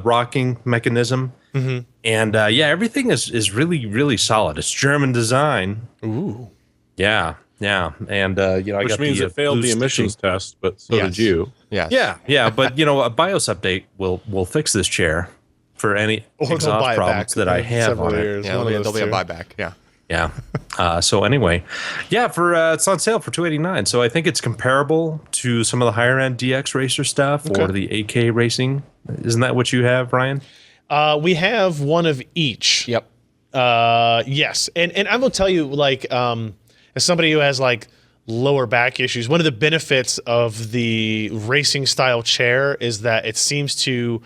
rocking mechanism. Mm-hmm. And everything is really, really solid. It's German design. Ooh. Yeah. And, I Which got means the it failed the blue emissions stitching. test, but so Yes. did you. Yeah. Yeah. But, a BIOS update will fix this chair for any Or they'll exhaust buy it problems back that I in have several on it. years. Yeah, One of there'll be a those two. buyback. Yeah. Yeah. So anyway, it's on sale for $289. So I think it's comparable to some of the higher end DX racer stuff or the AK racing. Isn't that what you have, Ryan? We have one of each. Yep. Yes, and I will tell you, like, as somebody who has like lower back issues, one of the benefits of the racing style chair is that it seems to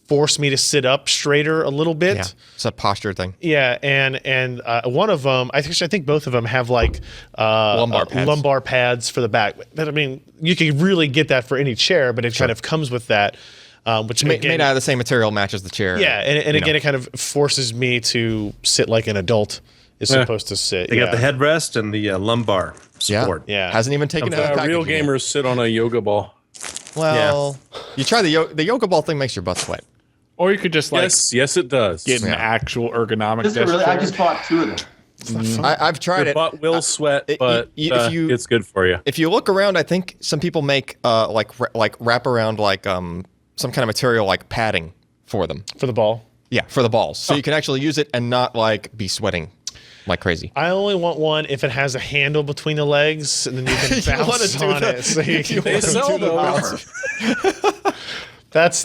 force me to sit up straighter a little bit. Yeah. It's a posture thing. Yeah, and one of them, I think both of them have like lumbar pads for the back. But I mean, you can really get that for any chair, but it kind of comes with that, which Made out of the same material, matches the chair. yeah, and again, it kind of forces me to sit like an adult is supposed to sit. They got the headrest and the lumbar support. Yeah. Hasn't even taken out of Real gamers sit on a yoga ball. Well, you try the yoga ball thing makes your butt sweat. Or you could just like Yes, it does. get an actual ergonomic Does it desk really? I chair. just bought 2 of them. I've tried Your it. butt will sweat, if but you- it's good for you. If you look around, I think some people make like wrap around like some kind of material like padding for them. for the ball. Yeah, for the balls, so you can actually use it and not like be sweating like crazy. I only want one if it has a handle between the legs, and then you can You wanna bounce do on the- it. So you can They sell those. That's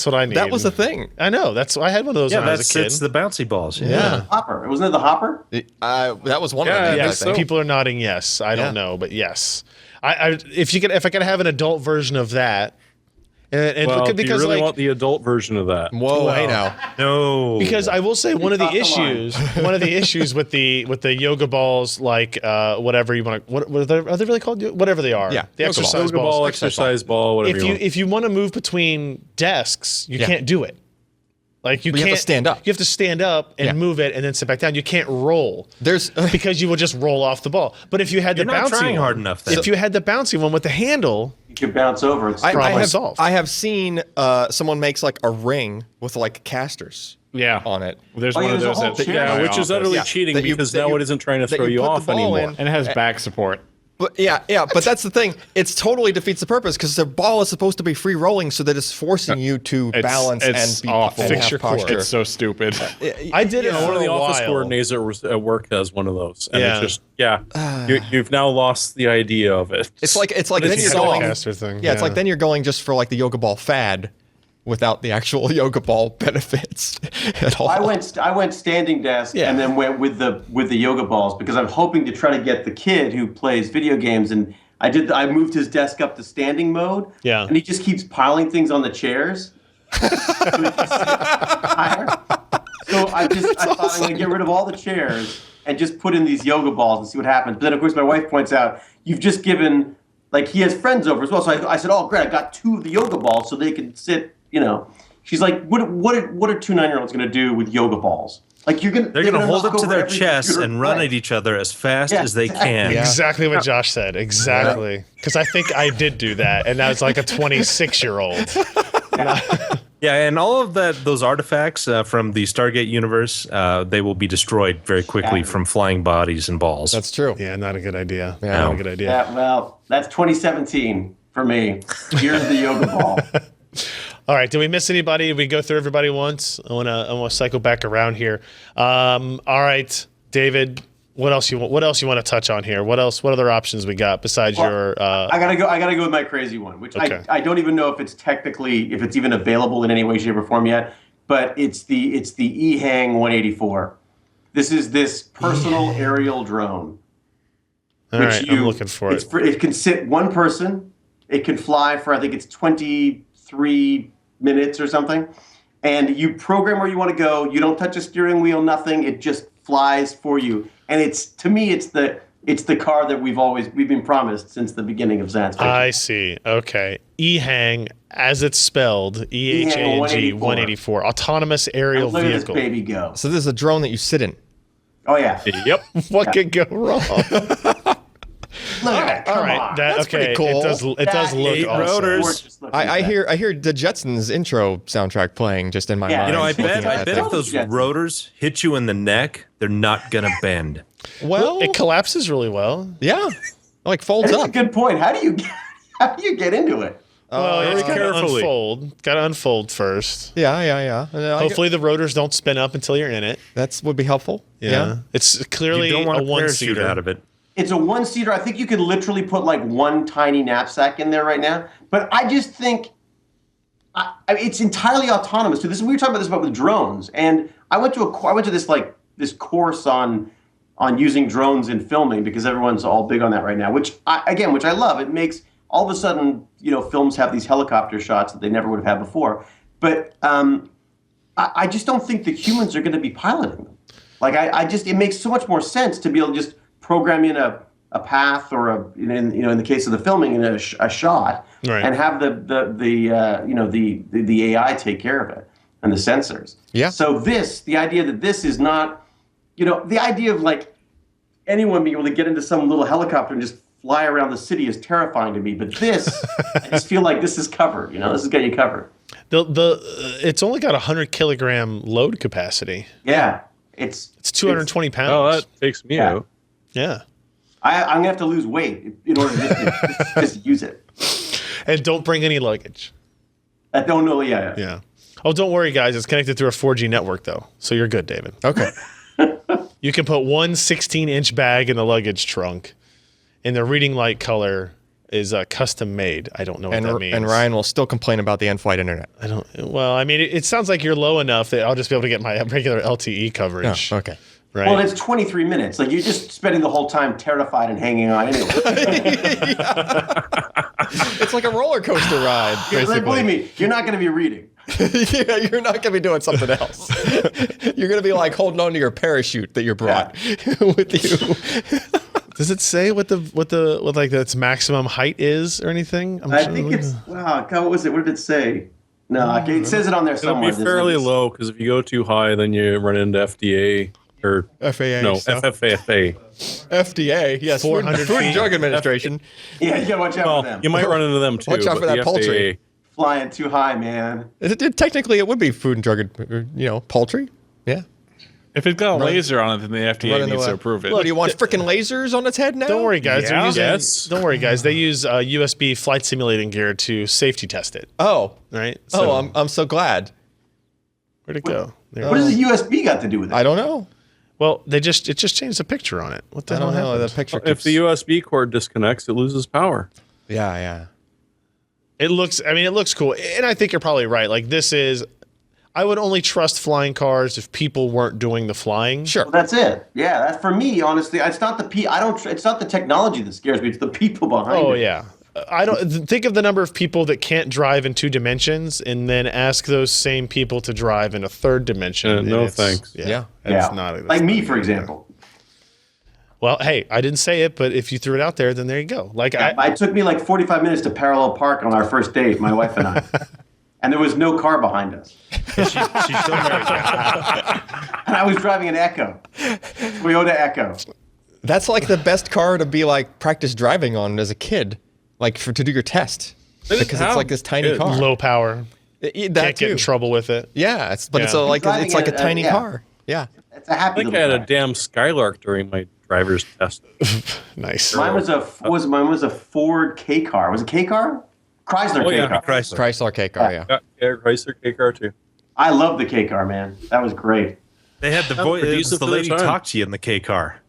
what I need. That was a thing. I know. I had one of those Yeah, when I was a kid. it's the bouncy balls. yeah. Hopper. Wasn't it the hopper? That was one Yeah, of them. I Yes, think so. people are nodding yes. I Yeah. don't know, but yes. If I could have an adult version of that, and Well, do you because really like want the adult version of that? Whoa, hey now. No. because I will say one of the Top the line. issues with the yoga balls, like whatever you want to, what are they really called? Whatever they are, Yeah, the yoga exercise balls. Yoga balls. ball, exercise ball, whatever If you you want. if you want to move between desks, you Yeah. can't do it. Like you But you can't have to stand up. You have to stand up and Yeah. move it and then sit back down. You can't roll There's because you will just roll off the ball. But if you had You're the not bouncy trying one, hard enough then. if you had the bouncy one with the handle, You can bounce over. It's Problem solved. I have seen someone makes like a ring with like casters Yeah. on it. There's Oh, one yeah, of there's those a whole that chair. Yeah, my which is utterly Yeah, cheating that you- because that now you- it isn't trying to that throw you put the off ball anymore. in. and it has back support. But but that's the thing. It's totally defeats the purpose because the ball is supposed to be free rolling, so that it's forcing you to balance it's and be awful. and Fix have your core. posture. It's so stupid. I did it Yeah, for one of the a office while. coordinators at work has one of those, and Yeah. it's just you've now lost the idea of it. It's like But then it's you're so going. Caster thing. Yeah, it's like then you're going just for like the yoga ball fad, without the actual yoga ball benefits at all. I went standing desk Yeah. and then went with the yoga balls because I'm hoping to try to get the kid who plays video games, and I moved his desk up to standing mode. Yeah. And he just keeps piling things on the chairs. So he can sit higher. So I thought I'm going to get rid of all the chairs and just put in these yoga balls and see what happens. But then of course my wife points out you've just given, like, he has friends over as well. So I said, oh great, I got 2 of the yoga balls so they can sit. She's like, what are 2 9-year-olds going to do with yoga balls? Like they're They're going to hold knock it to over their every chests computer and run play. at each other as fast Yeah, as they exactly. can. Yeah. Exactly what Josh said. Exactly. Because I think I did do that, and that was like a 26-year-old. Yeah, and all of those artifacts from the Stargate universe, they will be destroyed very quickly from flying bodies and balls. That's true. Yeah, not a good idea. Yeah. Not a good idea. Yeah, well, that's 2017 for me. Here's the yoga ball. All right. Did we miss anybody? Did we go through everybody once? I wanna cycle back around here. All right, David. What else you want to touch on here? What other options we got besides your? I gotta go with my crazy one, which Okay. I don't even know if it's even available in any way, shape, or form yet. But it's the eHang 184. This is this personal aerial drone. All right, I'm looking for it. It can sit one person. It can fly for I think it's 23 minutes or something, and you program where you want to go. You don't touch a steering wheel, nothing. It just flies for you. And it's the car that we've been promised since the beginning of science fiction. I see. Okay. eHang, as it's spelled, EHANG 184, autonomous aerial Look at this vehicle. baby go. So this is a drone that you sit in. Oh yeah. Yep. What could go wrong? Look at that. Come on. That's pretty cool. It does look Eight awesome. rotors. Gorgeous looking I thing. hear the Jetsons intro soundtrack playing just in my Yeah. mind. You know, I looking bet at that if thing. those Jets. rotors hit you in the neck, they're not gonna bend. Well, It collapses really well. yeah, like folds That's a up. good point. How do you get into it? Well, it's got to carefully. unfold. Got to unfold first. Yeah. Hopefully, the rotors don't spin up until you're in it. That would be helpful. Yeah. It's clearly You don't want a to parachute one-seater. out of it. It's a one-seater. I think you could literally put like one tiny knapsack in there right now. But I just think it's entirely autonomous. So we were talking about with drones, and I went to this course on using drones in filming because everyone's all big on that right now. Which I love. It makes all of a sudden films have these helicopter shots that they never would have had before. But I just don't think the humans are going to be piloting them. Like it makes so much more sense to be able to just program in a path or in the case of the filming in a shot, Right. and have the AI take care of it and the sensors. Yeah. So the idea that this is not, the idea of like anyone being able to get into some little helicopter and just fly around the city is terrifying to me. But this, I just feel like this is covered. This has got you covered. It's only got 100 kilogram load capacity. Yeah. It's 220 Oh, pounds. that takes me Yeah. out. Yeah. I'm gonna have to lose weight in order to just use it. And don't bring any luggage. I don't know. Yeah. Yeah. Oh, don't worry, guys. It's connected through a 4G network, though. So you're good, David. Okay. You can put one 16-inch bag in the luggage trunk, and the reading light color is custom made. I don't know what that means. And Ryan will still complain about the in-flight internet. I don't. Well, I mean, it sounds like you're low enough that I'll just be able to get my regular LTE coverage. Oh, okay. Right. Well, it's 23 minutes. Like you're just spending the whole time terrified and hanging on anyway. It's like a roller coaster ride, basically. Like, believe me, you're not going to be reading. Yeah, you're not going to be doing something else. You're going to be like holding on to your parachute that you brought with you. Does it say what its maximum height is or anything? I think it's wow. God, what was it? What did it say? No, it says it on there It'll somewhere. be fairly low because if you go too high, then you run into FDA or FAA. no stuff. FFA. FDA. Yes. 400 Food and feet. Drug Administration. Yeah, you gotta watch out for Well, them. you might run into them too. Watch out but for that the poultry. FAA Flying too high, man. Technically, it would be food and drug, poultry. Yeah. If it's got a laser on it, then the Run FDA into needs a- to approve it. What, do you want freaking lasers on its head now? Don't worry, guys. Yeah. Don't worry, guys. They use USB flight simulating gear to safety test it. Oh. Right. I'm so glad. Where'd it go? There. What does the USB got to do with it? I don't know. Well, it just changed the picture on it. What the I hell don't know. happened? The picture. If the USB cord disconnects, it loses power. Yeah. It looks cool, and I think you're probably right. Like I would only trust flying cars if people weren't doing the flying. Sure. Well, that's it. Yeah, that's for me. Honestly, it's not It's not the technology that scares me. It's the people behind it. Oh yeah. I don't think of the number of people that can't drive in 2 dimensions, and then ask those same people to drive in a 3rd dimension. and No it's- thanks. Yeah. It's not like me, for example. Well, hey, I didn't say it, but if you threw it out there, then there you go. Like It took me like 45 minutes to parallel park on our first date, my wife and I. And there was no car behind us. she's still married. And I was driving an Echo, Toyota Echo. That's like the best car to be like practice driving on as a kid, like to do your test, because it's like this tiny car. Low power. That Can't get in too. trouble with it. Yeah, it's Yeah. it's like a tiny yeah. car. Yeah. It's a happy I think I little had a car. damn Skylark during my driver's test. Nice. Mine was a Ford K car. Was it K car? Chrysler Oh, yeah. K-Car. Chrysler. Chrysler K car, yeah. Yeah, Chrysler K-Car too. I love the K-Car, man. That was great. They had the voice. produced it The for their lady time. talked to you in the K car.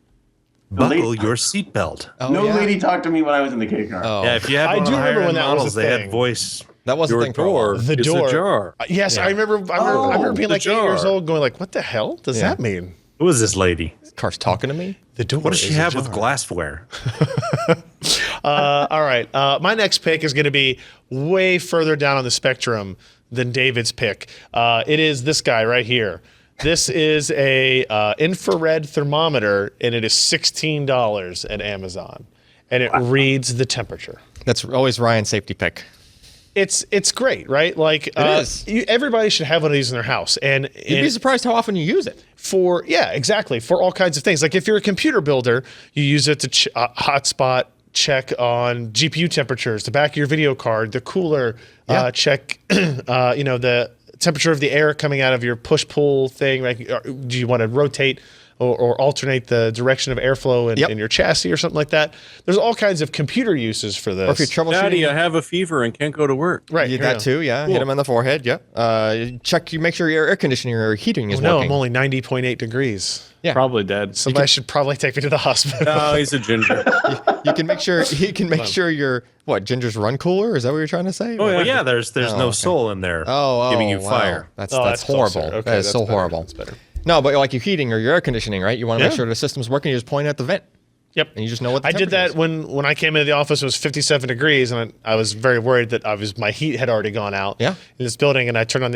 The lady- Buckle your seatbelt. Oh, no yeah? lady talked to me when I was in the K-Car. Oh, Yeah, if you had I one do of the remember higher when end that was models, a they thing. had voice. that was the Your thing for a while. door The is door. ajar. Yes, Yeah. I remember being the like 8 years jar. old, going like, "What the hell does Yeah. that mean?" Who is this lady? Car's talking to me. The door. What does she is have with ajar. glassware? All right. My next pick is going to be way further down on the spectrum than David's pick. It is this guy right here. This is a infrared thermometer, and it is $16 at Amazon, and it reads the temperature. That's always Ryan's safety pick. It's great, right? Like it is. Everybody should have one of these in their house, and You'd be surprised how often you use it. for exactly, for all kinds of things. Like if you're a computer builder, you use it to hotspot check on GPU temperatures, the back of your video card, the cooler, Yeah. check the temperature of the air coming out of your push-pull thing. Like, do you want to rotate or alternate the direction of airflow in your chassis or something like that? There's all kinds of computer uses for this. Or if you're troubleshooting. Daddy, I have a fever and can't go to work. right, Yeah, here that you go. too, yeah. Hit him on the forehead, yeah. You make sure your air conditioning or heating is No, working. I'm only 90.8 degrees. Yeah. Probably dead. Somebody should probably take me to the hospital. No, he's a ginger. You can make sure your Ginger's run cooler. Is that what you're trying to say? Oh, Well, yeah, there's no okay. soul in there Oh, giving you wow. fire. That's Oh, that's horrible. closer. Okay, that is that's so better. horrible. That's better. No, but like your heating or your air conditioning, right? You want to make Yeah. sure the system's working. You just point at the vent, Yep. and you just know what the I did temperature that is. when I came into the office. It was 57 degrees, and I was very worried that my heat had already gone out. Yeah. In this building, and I turned on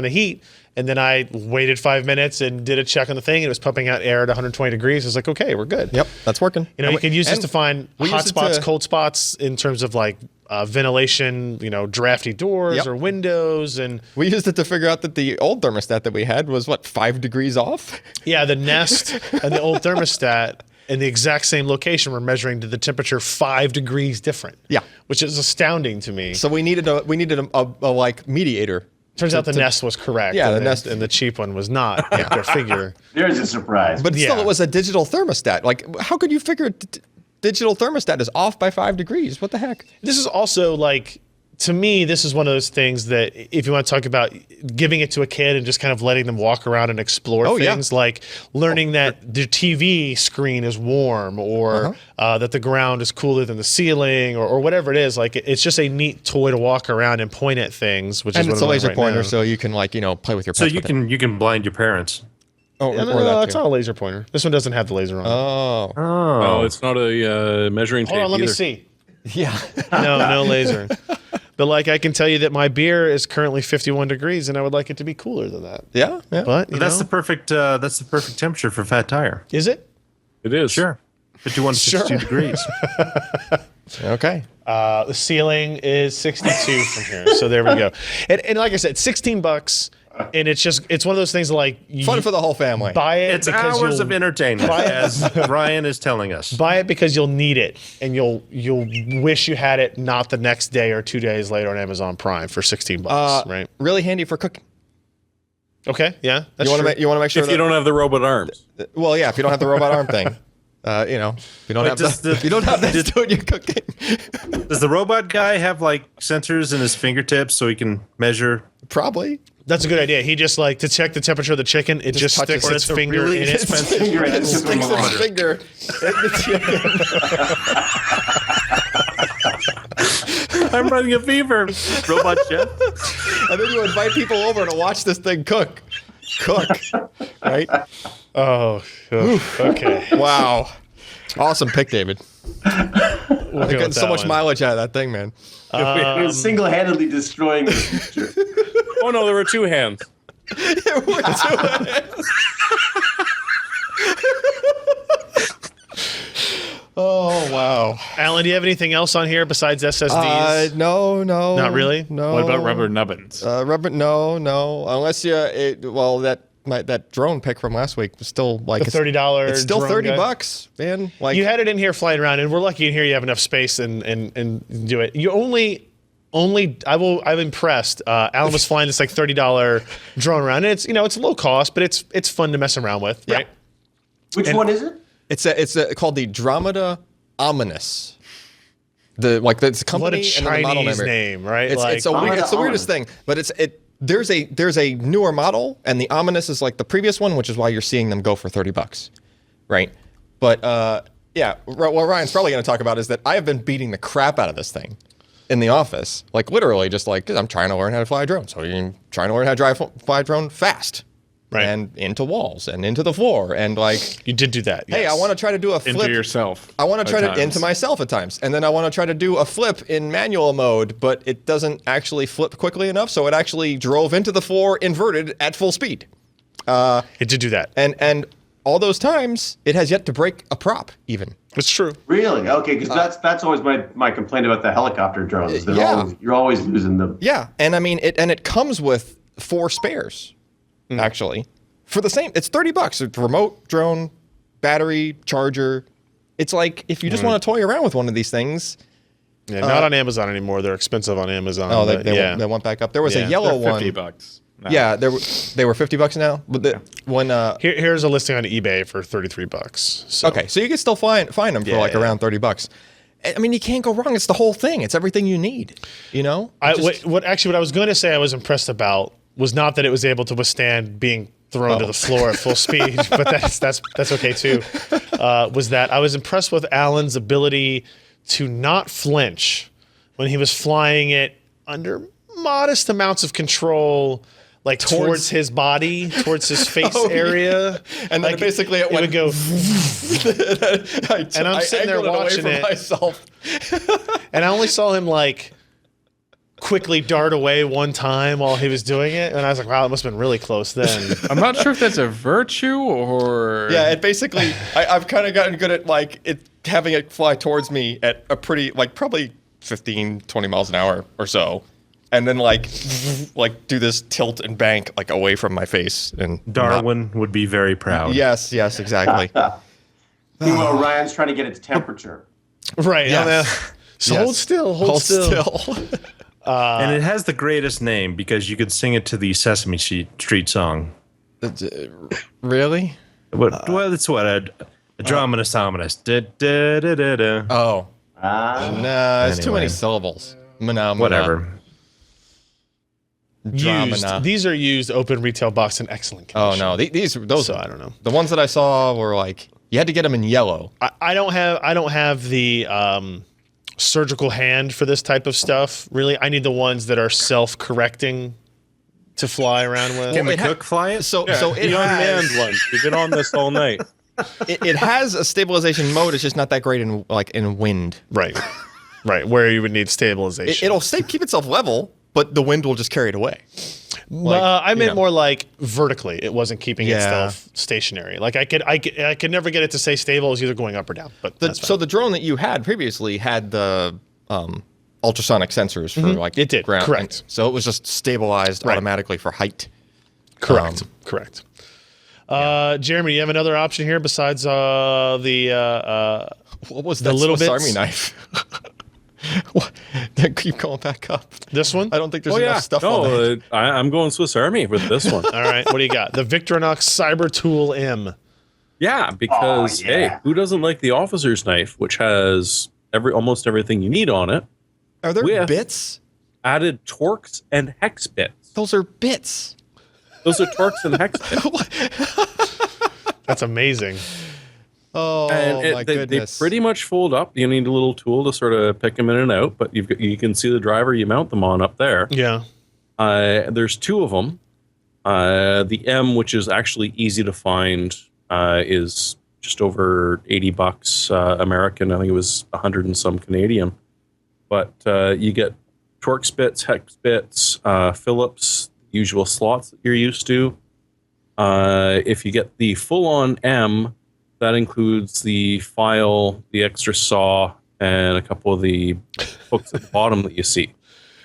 the heat, and then I waited 5 minutes and did a check on the thing. And it was pumping out air at 120 degrees. I was like, okay, we're good. Yep, that's working. You can use this to find we hot used it spots, to- cold spots in terms of like ventilation, drafty doors Yep. or windows, and We used it to figure out that the old thermostat that we had was 5 degrees off. yeah, the Nest and the old thermostat in the exact same location were measuring to the temperature 5 degrees different. Yeah. which is astounding to me. So we needed a like mediator. Turns out the Nest was correct. Yeah, and the Nest- and the cheap one was not. Like their figure. There's a surprise. But still, Yeah. it was a digital thermostat. Like, how could you figure digital thermostat is off by 5 degrees? What the heck? This is also like, to me, this is one of those things that if you want to talk about giving it to a kid and just kind of letting them walk around and explore Oh, yeah. things, like learning that the TV screen is warm or that the ground is cooler than the ceiling or whatever it is. Like it's just a neat toy to walk around and point at things, which And is it's what a I'm laser right pointer, now. so you can play with your pets. So you with can blind your parents. Oh, Yeah, or no, that it's too. not a laser pointer. This one doesn't have the laser on it. Oh, Oh, it's not a measuring tape Hold on, let me either. see. yeah. No laser. But like I can tell you that my beer is currently 51 degrees and I would like it to be cooler than that. Yeah, yeah. But you That's know, the perfect temperature for fat tire. is it? It is. Sure. 51 to 62 degrees. Okay. The ceiling is 62 from here. So there we go. And like I said, $16 and it's one of those things like you Fun for the whole family. buy it It's because hours you'll of entertainment, buy it- as Ryan is telling us. buy it because you'll need it and you'll wish you had it not the next day or 2 days later on Amazon Prime for $16, right? Really handy for cooking. Okay, yeah. That's You want true. to make sure If you don't have the robot arms. Well, yeah. If you don't have the robot arm thing, if you don't have does that, if you don't have that doing your cooking. Does the robot guy have like sensors in his fingertips so he can measure? Probably. That's a good idea. He just like to check the temperature of the chicken, it just touches sticks it. its It's a finger really in its expensive- Finger in it. Sticks his finger in the chicken. I'm running a fever. Robot chef. And then you invite people over to watch this thing cook. Right? Oh, okay. Wow. Awesome pick, David. We'll You're go getting with so that much one. mileage out of that thing, man. It was single-handedly destroying the future. Oh no, there were two hands. Oh, wow. Alan, do you have anything else on here besides SSDs? No. Not really? No. What about rubber nubbins? Rubber? No. Unless that drone pick from last week was still like The $30 It's still drone $30, guy? man. Like You had it in here flying around, and we're lucky in here you have enough space and do it. You I'm impressed. Alan was flying this like $30 drone around, and it's low cost, but it's fun to mess around with, Yeah. right? Which one is it? it's called the Dromida Ominus. The company What a and then the model Chinese number. name, right? It's Like, it's the weirdest thing, but there's a newer model, and the Ominus is like the previous one, which is why you're seeing them go for $30, right? But yeah, what Ryan's probably going to talk about is that I have been beating the crap out of this thing in the office, like literally, just like 'cause I'm trying to learn how to fly a drone, so you're trying to learn how to fly a drone fast. Right. And into walls and into the floor and like you did do that. hey, yes. I want to try to do a flip Into yourself. I want to try at to times. into myself at times, and then I want to try to do a flip in manual mode, but it doesn't actually flip quickly enough, so it actually drove into the floor inverted at full speed. It did do that. And all those times, it has yet to break a prop even. It's true. Really? Okay, because that's always my complaint about the helicopter drones. You're always losing them. Yeah, and I mean it comes with 4 spares, actually, for the same. It's $30. It's remote, drone, battery, charger. It's like if you just want to toy around with one of these things. Yeah, not on Amazon anymore. They're expensive on Amazon. Oh, but yeah. they went back up. There was Yeah. a yellow They're one. $50. now. Yeah, they were $50 now. But when Here's a listing on eBay for $33. So. okay, so you can still find them for Yeah, like yeah. around $30. I mean, you can't go wrong. It's the whole thing. It's everything you need. You know. What I was going to say I was impressed about was not that it was able to withstand being thrown to the floor at full speed, but that's okay too. Was that I was impressed with Allyn's ability to not flinch when he was flying it under modest amounts of control, like towards his body, towards his face area, And then like, basically it would go. and I'm sitting there watching it. myself. And I only saw him like quickly dart away one time while he was doing it, and I was like, "Wow, it must have been really close then." I'm not sure if that's a virtue or Yeah, it basically. I've kind of gotten good at like having it fly towards me at a pretty like probably 15, 20 miles an hour or so, and then like do this tilt and bank like away from my face and Darwin would be very proud. Yes, exactly. Meanwhile, Ryan's trying to get its temperature. Right. Yes. So Yes. hold still. And it has the greatest name because you could sing it to the Sesame Street song. Really? Well, that's what a Drominus Ominus. Da, da, da, da, da. Oh. Ah. No, it's too Anyway. many syllables. Whatever. Dramina. These are used open retail box in excellent Oh condition. no, those. So I don't know. The ones that I saw were like you had to get them in yellow. I don't have the surgical hand for this type of stuff. Really, I need the ones that are self-correcting to fly around with. Can the it ha- cook fly it? So it The has, unmanned one. We've been on this all night. it has a stabilization mode. It's just not that great in wind. Right, where you would need stabilization. It'll keep itself level, but the wind will just carry it away. I meant more like vertically. It wasn't keeping Yeah. itself stationary. Like I could never get it to stay stable. It was either going up or down. But that's fine. So the drone that you had previously had the ultrasonic sensors for like It did, ground. correct. So it was just stabilized automatically for height. correct. Jeremy, you have another option here besides the What was The that Swiss LittleBits? Army knife? What? Keep going back up. this one? I don't think there's Oh yeah, enough stuff on that. I'm going Swiss Army with this one. All right, what do you got? The Victorinox CyberTool M. Yeah, because Oh, yeah. hey, who doesn't like the officer's knife, which has almost everything you need on it? Are there with- bits? Added Torx and hex bits. Those are bits. Those are Torx and hex bits. That's amazing. Oh And my they goodness! pretty much fold up. You need a little tool to sort of pick them in and out, but you can see the driver you mount them on up there. Yeah. There's 2 of them. The M, which is actually easy to find, is just over $80 American. I think it was 100 and some Canadian. But you get Torx bits, hex bits, Phillips, usual slots that you're used to. If you get the full-on M, that includes the file, the extra saw, and a couple of the hooks at the bottom that you see.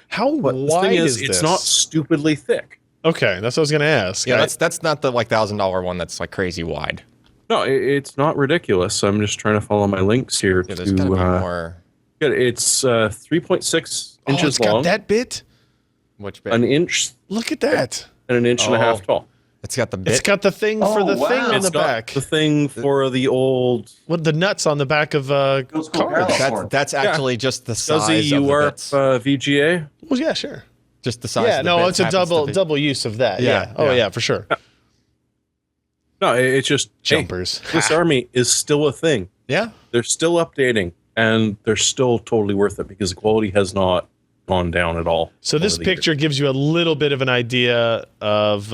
How But the wide thing is is, this? it's not stupidly thick. Okay, that's what I was going to ask. Yeah, that's not the like $1,000 one that's like crazy wide. No, it's not ridiculous. I'm just trying to follow my links here Yeah, there's gotta be to. more. It's 3.6 Oh, inches it's got long, that bit? Which bit? an inch Look at that. and an inch and a half Oh. tall. It's got the bit. It's got the thing for the thing on It's the got back. the thing for the old What the nuts on the back of Those cool cards? parallel That's actually just the size Fuzzy of the UARP bits. VGA. Well, yeah, sure. Just the size. Yeah, of the no, bits it's a happens to be- double use of that. Yeah, Yeah. Oh yeah. yeah, for sure. No, it's just Jumpers. Hey, Swiss Army is still a thing. Yeah. They're still updating, and they're still totally worth it because the quality has not gone down at all. So this over the picture gives you a little bit of an idea of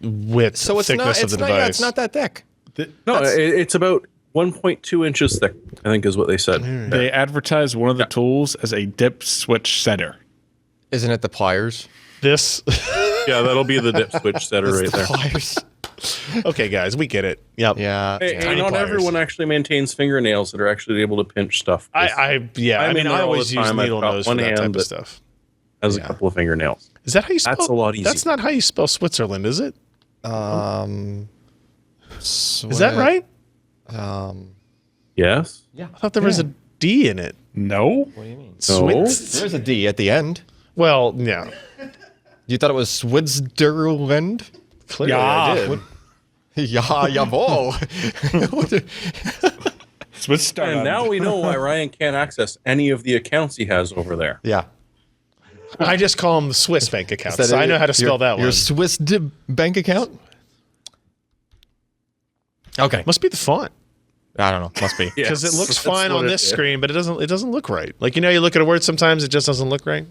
width, So it's thickness not. of It's the not. device. Yeah, it's not that thick. No, it's about 1.2 inches thick, I think is what they said. They advertise one of the tools as a dip switch setter. Isn't it the pliers? This. Yeah, that'll be the dip switch setter right there. Pliers. Okay, guys, we get it. Yep. Yeah. Hey, Tiny not pliers. everyone actually maintains fingernails that are actually able to pinch stuff. I I'm in I there all always the use time. I've needle got nose for one that type hand of that stuff. has Yeah. a couple of fingernails. Is that how you spell? That's a lot That's easier. not how you spell Switzerland, is it? Is Is that right? Yes. I thought there was a D in it. No? What do you mean? Switz. There's a D at the end. Well, yeah. You thought it was Switzerland? Clearly, Yeah. I did. Yeah, jawohl. Switzerland. And now we know why Ryan can't access any of the accounts he has over there. Yeah. I just call them the Swiss bank accounts. So I know how to spell that Your one. Swiss bank account? Okay. Must be the font. I don't know. Must be. Because it looks That's fine what on it this is. screen, but it doesn't look right. Like, you know, you look at a word sometimes it just doesn't look right.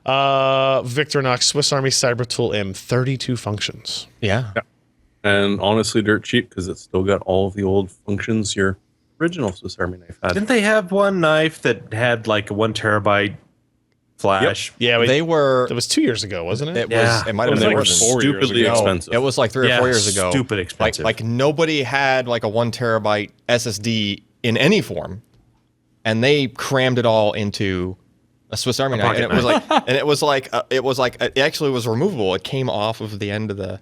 Victorinox Swiss Army CyberTool M, 32 functions. Yeah. And honestly, dirt cheap because it's still got all of the old functions your original Swiss Army knife had. Didn't they have one knife that had like a 1 terabyte flash? Yeah, They were. that was 2 years ago, wasn't it? It Yeah. was. It might have And been they more were than 4 years stupidly ago. expensive. It was like 3 or 4 years ago. Stupid expensive. Like nobody had like a 1 terabyte SSD in any form, and they crammed it all into a Swiss Army knife. And it was like, it actually was removable. It came off of the end of the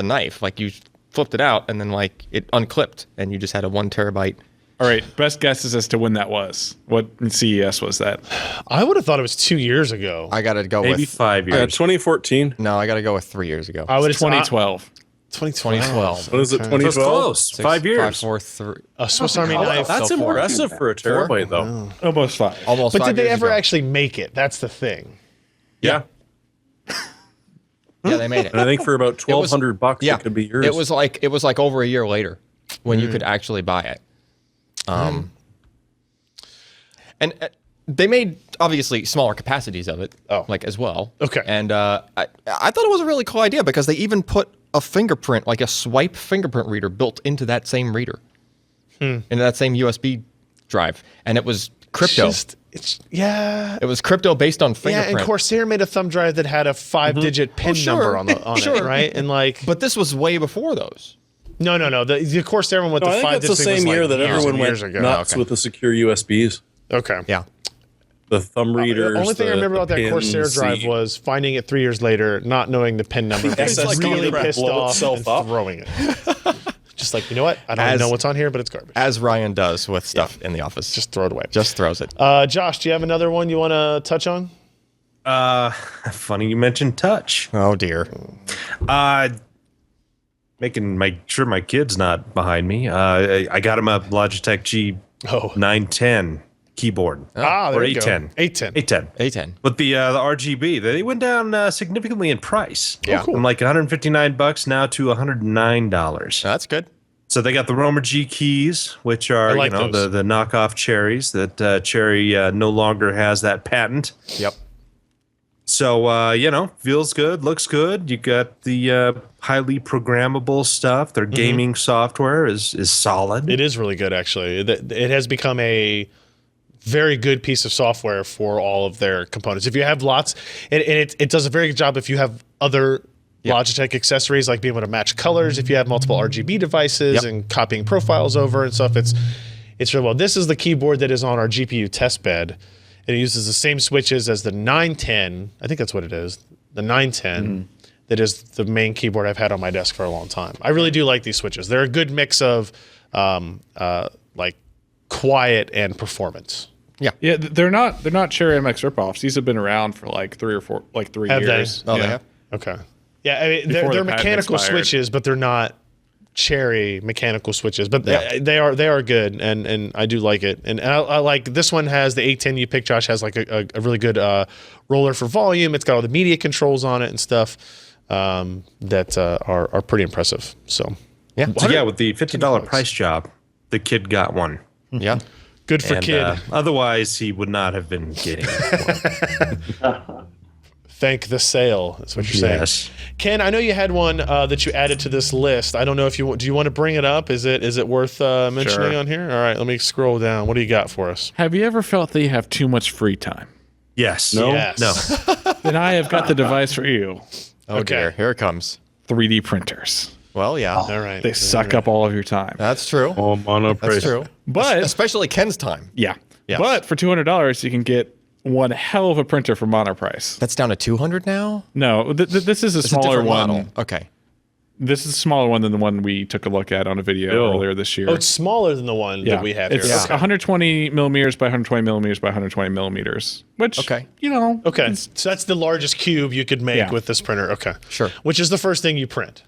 knife. Like you flipped it out, and then like it unclipped, and you just had a 1 terabyte. All right, best guesses as to when that was. What CES was that? I would have thought it was 2 years ago. I gotta go maybe with 5 years. 2014. no. I gotta go with 3 years ago. I would have 2012. 2012. What is it? Okay. 2012. So it's close. 5 years. 5, 4, 3. A Swiss Army knife. That's So far. impressive for a terabyte, though. Almost 5. Almost. But 5 did they years ever ago. actually make it? That's the thing. Yeah. Yeah, they made it. And I think for about $1,200, Yeah, it could be yours. It was like over a year later when you could actually buy it. And they made obviously smaller capacities of it, like as well. Okay. And I thought it was a really cool idea because they even put a fingerprint, like a swipe fingerprint reader, built into that same reader, into that same USB drive, and it was crypto. It was crypto based on Yeah, fingerprint. and Corsair made a thumb drive that had a 5-digit PIN number on it, right? And like, But this was way before those. no, the Corsair one with No, I the think 5-digit that's the thing was same year like that years everyone and went years ago. nuts with the secure USBs. Okay. Yeah. The thumb readers. The only thing I remember about that pins, Corsair drive the- was finding it 3 years later, not knowing the PIN number, being SSD really that pissed blow off itself and up. throwing it. Just like, you know what? I don't even know what's on here, but it's garbage. As Ryan does with stuff in the office. Just throw it away. Just throws it. Josh, do you have another one you want to touch on? Funny you mentioned touch. Oh dear. Making sure my kid's not behind me. I got him a Logitech G910 keyboard. There or you go. 810. 810. 810. A10. But the RGB, they went down significantly in price. Yeah. From like $159 now to $109. That's good. So they got the Romer G keys, which are like those. the knockoff cherries that Cherry no longer has that patent. Yep. So feels good, looks good. You got the highly programmable stuff. Their gaming software is solid. It is really good, actually. It has become a very good piece of software for all of their components. If you have lots, and it does a very good job if you have other Logitech accessories, like being able to match colors, if you have multiple RGB devices and copying profiles over and stuff. It's really well. This is the keyboard that is on our GPU test bed. It uses the same switches as the 910. I think that's what it is. The 910. That is the main keyboard I've had on my desk for a long time. I really do like these switches. They're a good mix of like quiet and performance. Yeah, they're not Cherry MX ripoffs. These have been around for like 3 Have they? years. Oh, yeah. they have? Okay. Yeah, I mean, Before they're the patent mechanical expired. switches, but they're not cherry mechanical switches. But Yeah. they are good, and I do like it. And I like this one has the A10 you picked, Josh, has like a really good roller for volume. It's got all the media controls on it and stuff that are pretty impressive. So Yeah. So yeah, with the $50 price job, the kid got one. Yeah. good for And, kid. otherwise, he would not have been getting one. Thank the sale. That's what you're saying. Yes. Ken, I know you had one that you added to this list. I don't know if do you want to bring it up? Is it worth mentioning Sure. on here? All right, let me scroll down. What do you got for us? Have you ever felt that you have too much free time? Yes. No? Yes. No. Then I have got the device for you. Oh Okay. dear, here it comes. 3D printers. Well, yeah, All right. They suck up all of your time. that's true. Oh, Monoprice. That's true. But Especially Ken's time. yeah. Yes. But for $200, you can get one hell of a printer from Monoprice. That's down to 200 now. No, this is a It's a smaller different one. model. Okay. This is a smaller one than the one we took a look at on a video Ew. earlier this year. Oh, it's smaller than the one that we have it's here. 120 millimeters by 120 millimeters by 120 millimeters, which, Okay. Okay, it's- so that's the largest cube you could make Yeah. with this printer. Okay, Sure. Which is the first thing you print?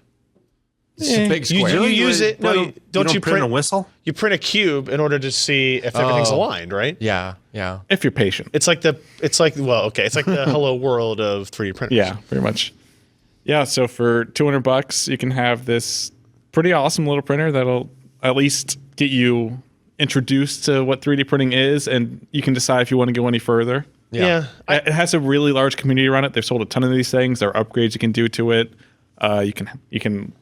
It's a big You, square. you use it? No, Well, don't you print a print? whistle? You print a cube in order to see if everything's Oh. aligned, right? Yeah. Yeah. if you're patient. It's like the Hello World of 3D printers. Yeah, pretty much. Yeah, so for $200, you can have this pretty awesome little printer that'll at least get you introduced to what 3D printing is, and you can decide if you want to go any further. Yeah. It has a really large community around it. They've sold a ton of these things. There are upgrades you can do to it. You can.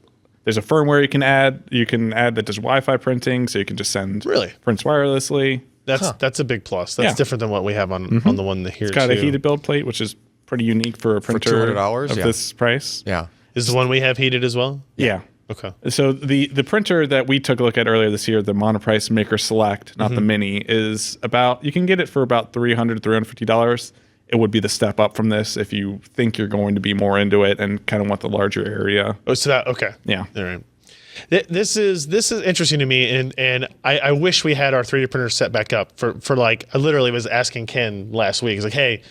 There's a firmware you can add. You can add that does Wi-Fi printing, so you can just send Really? prints wirelessly. That's a big plus. That's Yeah. different than what we have on the one here. It's got a too. heated build plate, which is pretty unique for a printer $200, of yeah. this price. Yeah. Is the one we have heated as well? Yeah. Okay. So the printer that we took a look at earlier this year, the Monoprice Maker Select, not the Mini, is about, you can get it for about $300, $350. It would be the step up from this if you think you're going to be more into it and kind of want the larger area. Oh, so that okay. Yeah. All right. This is interesting to me, and I wish we had our 3D printer set back up for like, I literally was asking Ken last week. It's like, hey,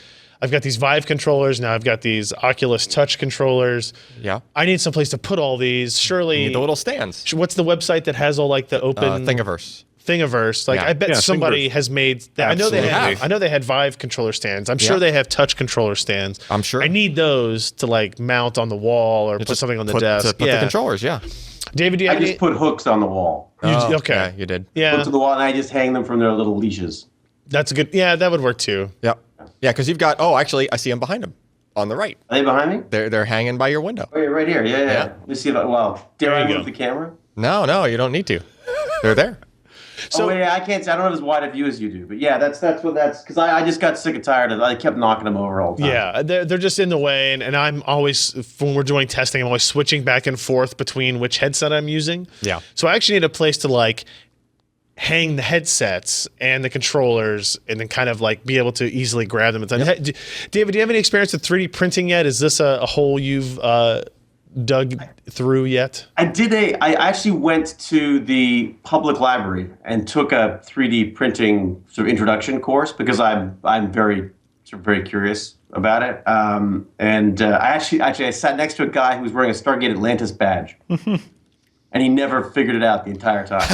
I've got these Vive controllers now. I've got these Oculus Touch controllers. Yeah. I need some place to put all these. Surely, Need the little stands. what's the website that has all like the open Thingiverse. Thingiverse? Like, Yeah. I bet Yeah, somebody Thingiverse. has made that. I know they Absolutely. have. I know they had Vive controller stands. I'm sure Yeah. they have Touch controller stands. I'm sure. I need those to like mount on the wall or put Just something on the put, desk. To put the controllers. Yeah. David, do you I have just any? put hooks on the wall. Okay. Yeah, you did. Yeah, Hooks on the wall, and I just hang them from their little leashes. that's a good. Yeah, that would work too. Yeah. Yeah, because you've got. Oh, actually, I see them behind him on the right. Are they behind me? They're hanging by your window. Oh, yeah, right here. Yeah. Let me see if dare I you move go. the camera? No, you don't need to. They're there. So I can't. I don't have as wide a view as you do, but yeah, that's because I just got sick and tired of. I kept knocking them over all the time. Yeah, they're just in the way, and I'm always, when we're doing testing, I'm always switching back and forth between which headset I'm using. Yeah. So I actually need a place to like hang the headsets and the controllers, and then kind of like be able to easily grab them. David, do you have any experience with 3D printing yet? Is this a hole you've dug through yet? I actually went to the public library and took a 3D printing sort of introduction course because I'm very curious about it. And I sat next to a guy who was wearing a Stargate Atlantis badge. And he never figured it out the entire time.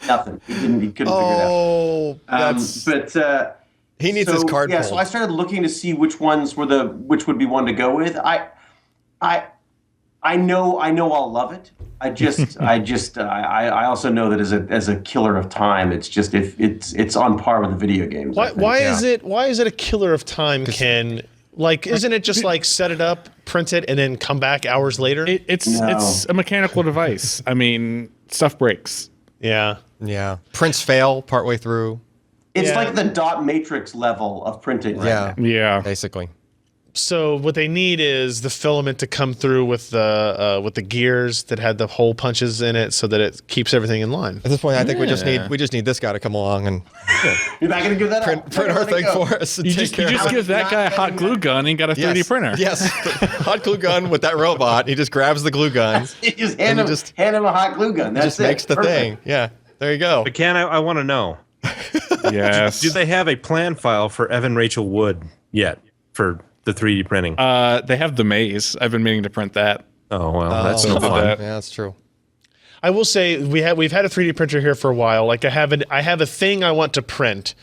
Nothing. He couldn't figure it out. Oh, that's. He needs his card Yeah, pulled. so I started looking to see which ones which would be one to go with. I know I'll love it. I also know that as a killer of time, it's just if it's on par with the video games. I think. Why is it a killer of time, Ken? Like, isn't it just like set it up, print it, and then come back hours later? It's a mechanical device. I mean, stuff breaks. Yeah. Yeah. Prints fail partway through. It's Yeah. like the dot matrix level of printing. Right Yeah. now. Yeah. Basically. So what they need is the filament to come through with the gears that had the hole punches in it, so that it keeps everything in line. At this point, I think we just need this guy to come along and You're not gonna give that up. print our thing for us. And You take just care of it. give that guy a hot glue gun and you got a 3D printer. Yes. Hot glue gun with that robot. He just grabs the glue gun. You just hand And him you hand him a hot glue gun. That's Just it. makes the Perfect. thing. Yeah. There you go. But Ken, I want to know, Yes. do they have a plan file for Evan Rachel Wood yet for the 3D printing? They have the maze. I've been meaning to print that. Oh well, that's no did fun. that. Yeah, that's true. I will say we've had a 3D printer here for a while. Like I have a thing I want to print,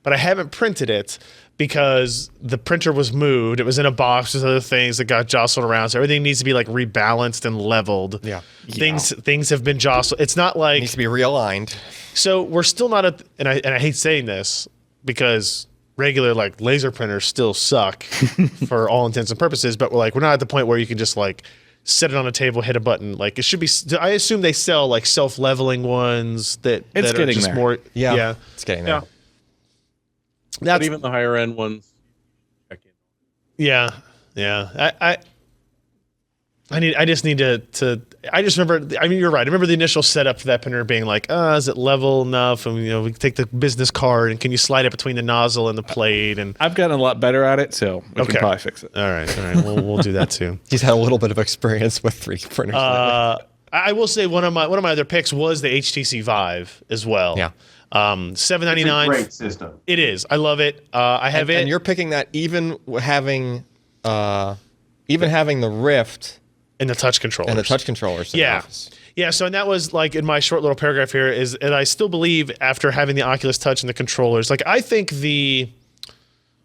but I haven't printed it because the printer was moved. It was in a box with other things that got jostled around. So everything needs to be like rebalanced and leveled. Yeah. Things have been jostled. It's not like Needs to be realigned. so we're still not at and I hate saying this because regular like laser printers still suck for all intents and purposes, but we're not at the point where you can just like set it on a table, hit a button. Like it should be. I assume they sell like self-leveling ones that It's that are getting just there. more. Yeah. It's getting there. Yeah. But That's even the higher end ones. Check in. yeah. I just need to. I just remember. I mean, you're right. I remember the initial setup for that printer being like, is it level enough? And we can take the business card and can you slide it between the nozzle and the plate? And I've gotten a lot better at it, so we Okay. can probably fix it. all right. We'll do that too. He's had a little bit of experience with 3D printers. lately. I will say one of my other picks was the HTC Vive as well. Yeah. $799. Great system. It is. I love it. I have it. And you're picking that even having the Rift in the touch controllers. and the touch controllers. in the Yeah. office. Yeah, so and that was like in my short little paragraph here is, and I still believe after having the Oculus Touch and the controllers, like I think the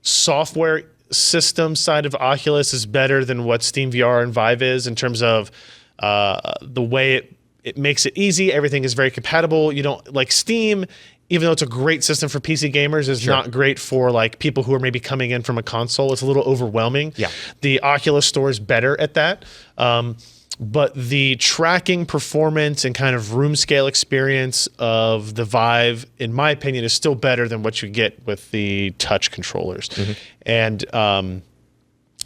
software system side of Oculus is better than what Steam VR and Vive is in terms of the way it makes it easy. Everything is very compatible. You don't like Steam, even though it's a great system for PC gamers, is not great for like people who are maybe coming in from a console. It's a little overwhelming. Yeah. The Oculus Store is better at that. But the tracking performance and kind of room scale experience of the Vive, in my opinion, is still better than what you get with the touch controllers. And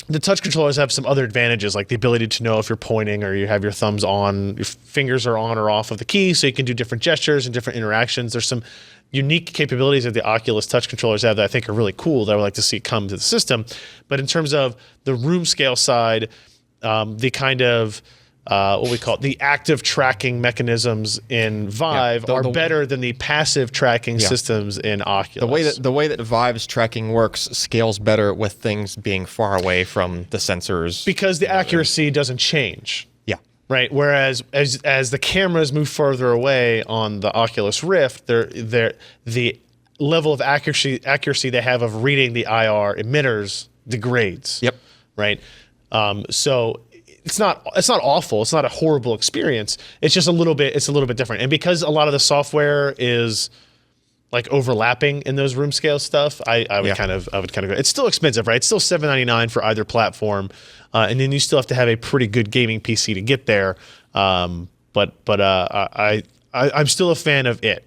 the touch controllers have some other advantages, like the ability to know if you're pointing or you have your thumbs on, your fingers are on or off of the key, so you can do different gestures and different interactions. There's some unique capabilities that the Oculus touch controllers have that I think are really cool that I would like to see come to the system. But in terms of the room scale side, the kind of what we call it, the active tracking mechanisms in Vive are better than the passive tracking systems in Oculus. The way that Vive's tracking works scales better with things being far away from the sensors. because the accuracy doesn't change. Yeah. Right. Whereas as the cameras move further away on the Oculus Rift, the level of accuracy they have of reading the IR emitters degrades. Yep. Right. So it's not awful. It's not a horrible experience. It's just a little bit different. And because a lot of the software is like overlapping in those room scale stuff, I would kind of go. It's still expensive, right? It's still $799 for either platform, and then you still have to have a pretty good gaming PC to get there. I'm still a fan of it.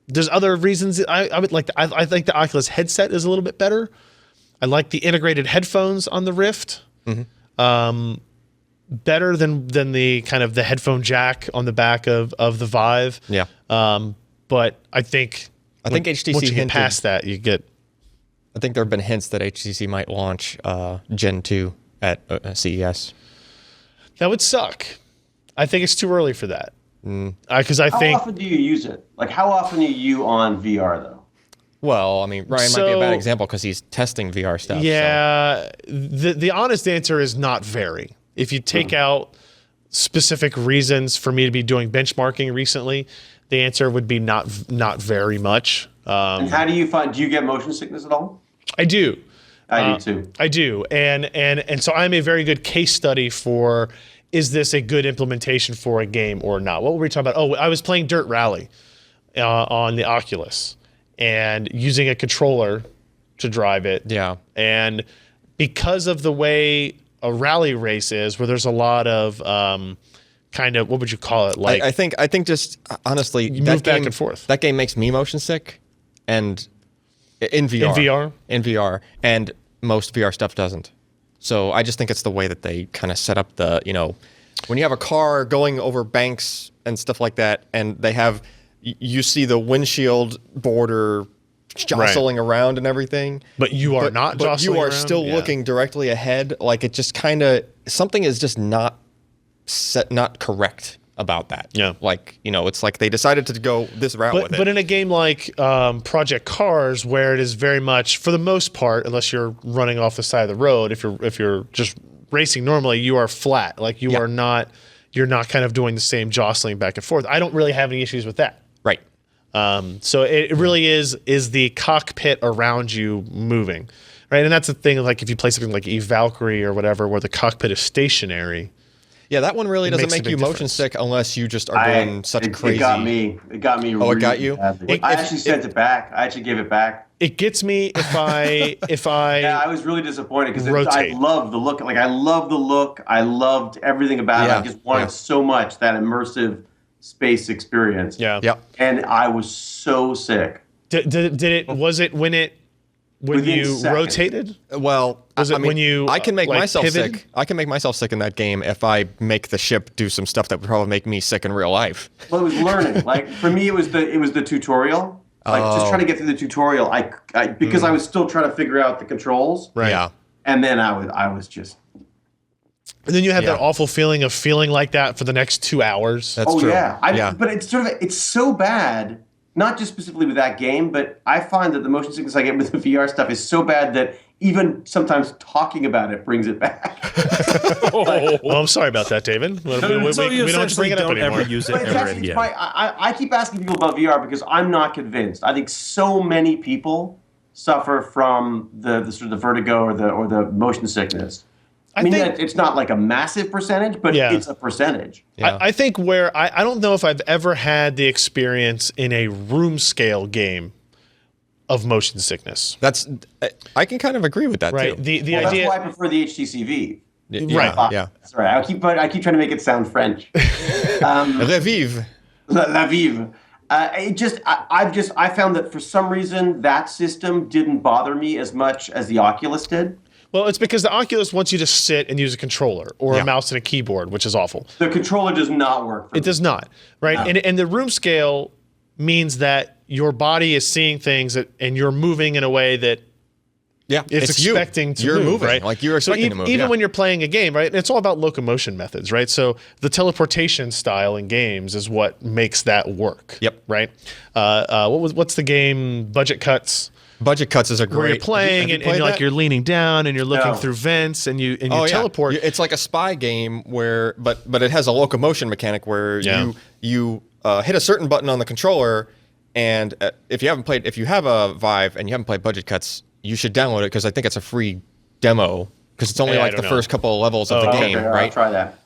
There's other reasons I would like. I think the Oculus headset is a little bit better. I like the integrated headphones on the Rift. Better than the kind of the headphone jack on the back of the Vive. Yeah. But I think HTC once you get hinted- past that, you get. I think there have been hints that HTC might launch Gen 2 at CES. That would suck. I think it's too early for that. Because I How think often do you use it? Like, how often are you on VR though? Well, I mean, Ryan might be a So- bad example because he's testing VR stuff. so- yeah, the honest answer is not very. If you take out specific reasons for me to be doing benchmarking recently, the answer would be not very much. And how do you get motion sickness at all? I do. I do too. I do. And so I'm a very good case study for, is this a good implementation for a game or not? What were we talking about? Oh, I was playing Dirt Rally on the Oculus and using a controller to drive it. Yeah. And because of the way a rally race is, where there's a lot of kind of, what would you call it? Like I think just honestly, you move back and forth. That game makes me motion sick, and in VR, in VR, and most VR stuff doesn't. So I just think it's the way that they kind of set up the, when you have a car going over banks and stuff like that, and they have, you see the windshield border jostling around and everything. But you are not but jostling you are around? still Yeah. looking directly ahead. Like it just kind of, something is just not correct about that. Yeah. Like, it's like they decided to go this route with it. But in a game like Project Cars, where it is very much, for the most part, unless you're running off the side of the road, if you're just racing normally, you are flat. Like you are not, you're not kind of doing the same jostling back and forth. I don't really have any issues with that. Right. So it really is the cockpit around you moving, right? And that's the thing. Like if you play something like Valkyrie or whatever, where the cockpit is stationary. Yeah, that one really doesn't makes a make big you motion difference. sick unless you just are doing such crazy. It got me. It got me. Oh, it got you? Badly. I actually sent it back. I actually gave it back. It gets me if I Yeah, I was really disappointed because I rotate. love the look. Like I love the look. I loved everything about it. Yeah. I just wanted so much that immersive space experience. Yeah. Yep. And I was so sick. Did it? Was it when Within you seconds. rotated? Well, Was it I mean, when you, I can make like, myself pivoted? sick. I can make myself sick in that game if I make the ship do some stuff that would probably make me sick in real life. Well, it was learning. Like for me, it was the tutorial. Like just trying to get through the tutorial. Because I was still trying to figure out the controls. Right. Yeah. And then I was just. And then you have that Yeah. awful feeling of feeling like that for the next 2 hours. That's Oh true. yeah. But it's it's so bad. Not just specifically with that game, but I find that the motion sickness I get with the VR stuff is so bad that even sometimes talking about it brings it back. Well, I'm sorry about that, David. We don't have to bring essentially it up don't anymore. ever use it But it's ever actually, again. I keep asking people about VR because I'm not convinced. I think so many people suffer from the sort of the vertigo or the motion sickness. I mean, think- it's not like a massive percentage, but Yeah. it's a percentage. Yeah. I think where I don't know if I've ever had the experience in a room scale game of motion sickness. I can kind of agree with that Right. too. The Well, idea. that's why I prefer the HTC Vive. Yeah, Right. Yeah. Sorry, I keep trying to make it sound French. Revive. La Vive. I found that for some reason that system didn't bother me as much as the Oculus did. Well, it's because the Oculus wants you to sit and use a controller or Yeah. a mouse and a keyboard, which is awful. The controller does not work for It does not, right? And the room scale means that your body is seeing things and you're moving in a way that Yeah. it's expecting to you're move, moving. right? Like you're expecting so to move. even yeah. when you're playing a game, right? It's all about locomotion methods, right? So the teleportation style in games is what makes that work. Yep. Right. What's the game? Budget Cuts. Budget Cuts is a great. Where you're playing have you and you're played like that? you're leaning down and you're looking No. through vents and you Oh, yeah. teleport. It's like a spy game where, but it has a locomotion mechanic where Yeah. you hit a certain button on the controller, and if you have a Vive and you haven't played Budget Cuts, you should download it because I think it's a free demo because it's only Yeah, I like the don't know. first couple of levels of the Okay, game, I'll right? try that.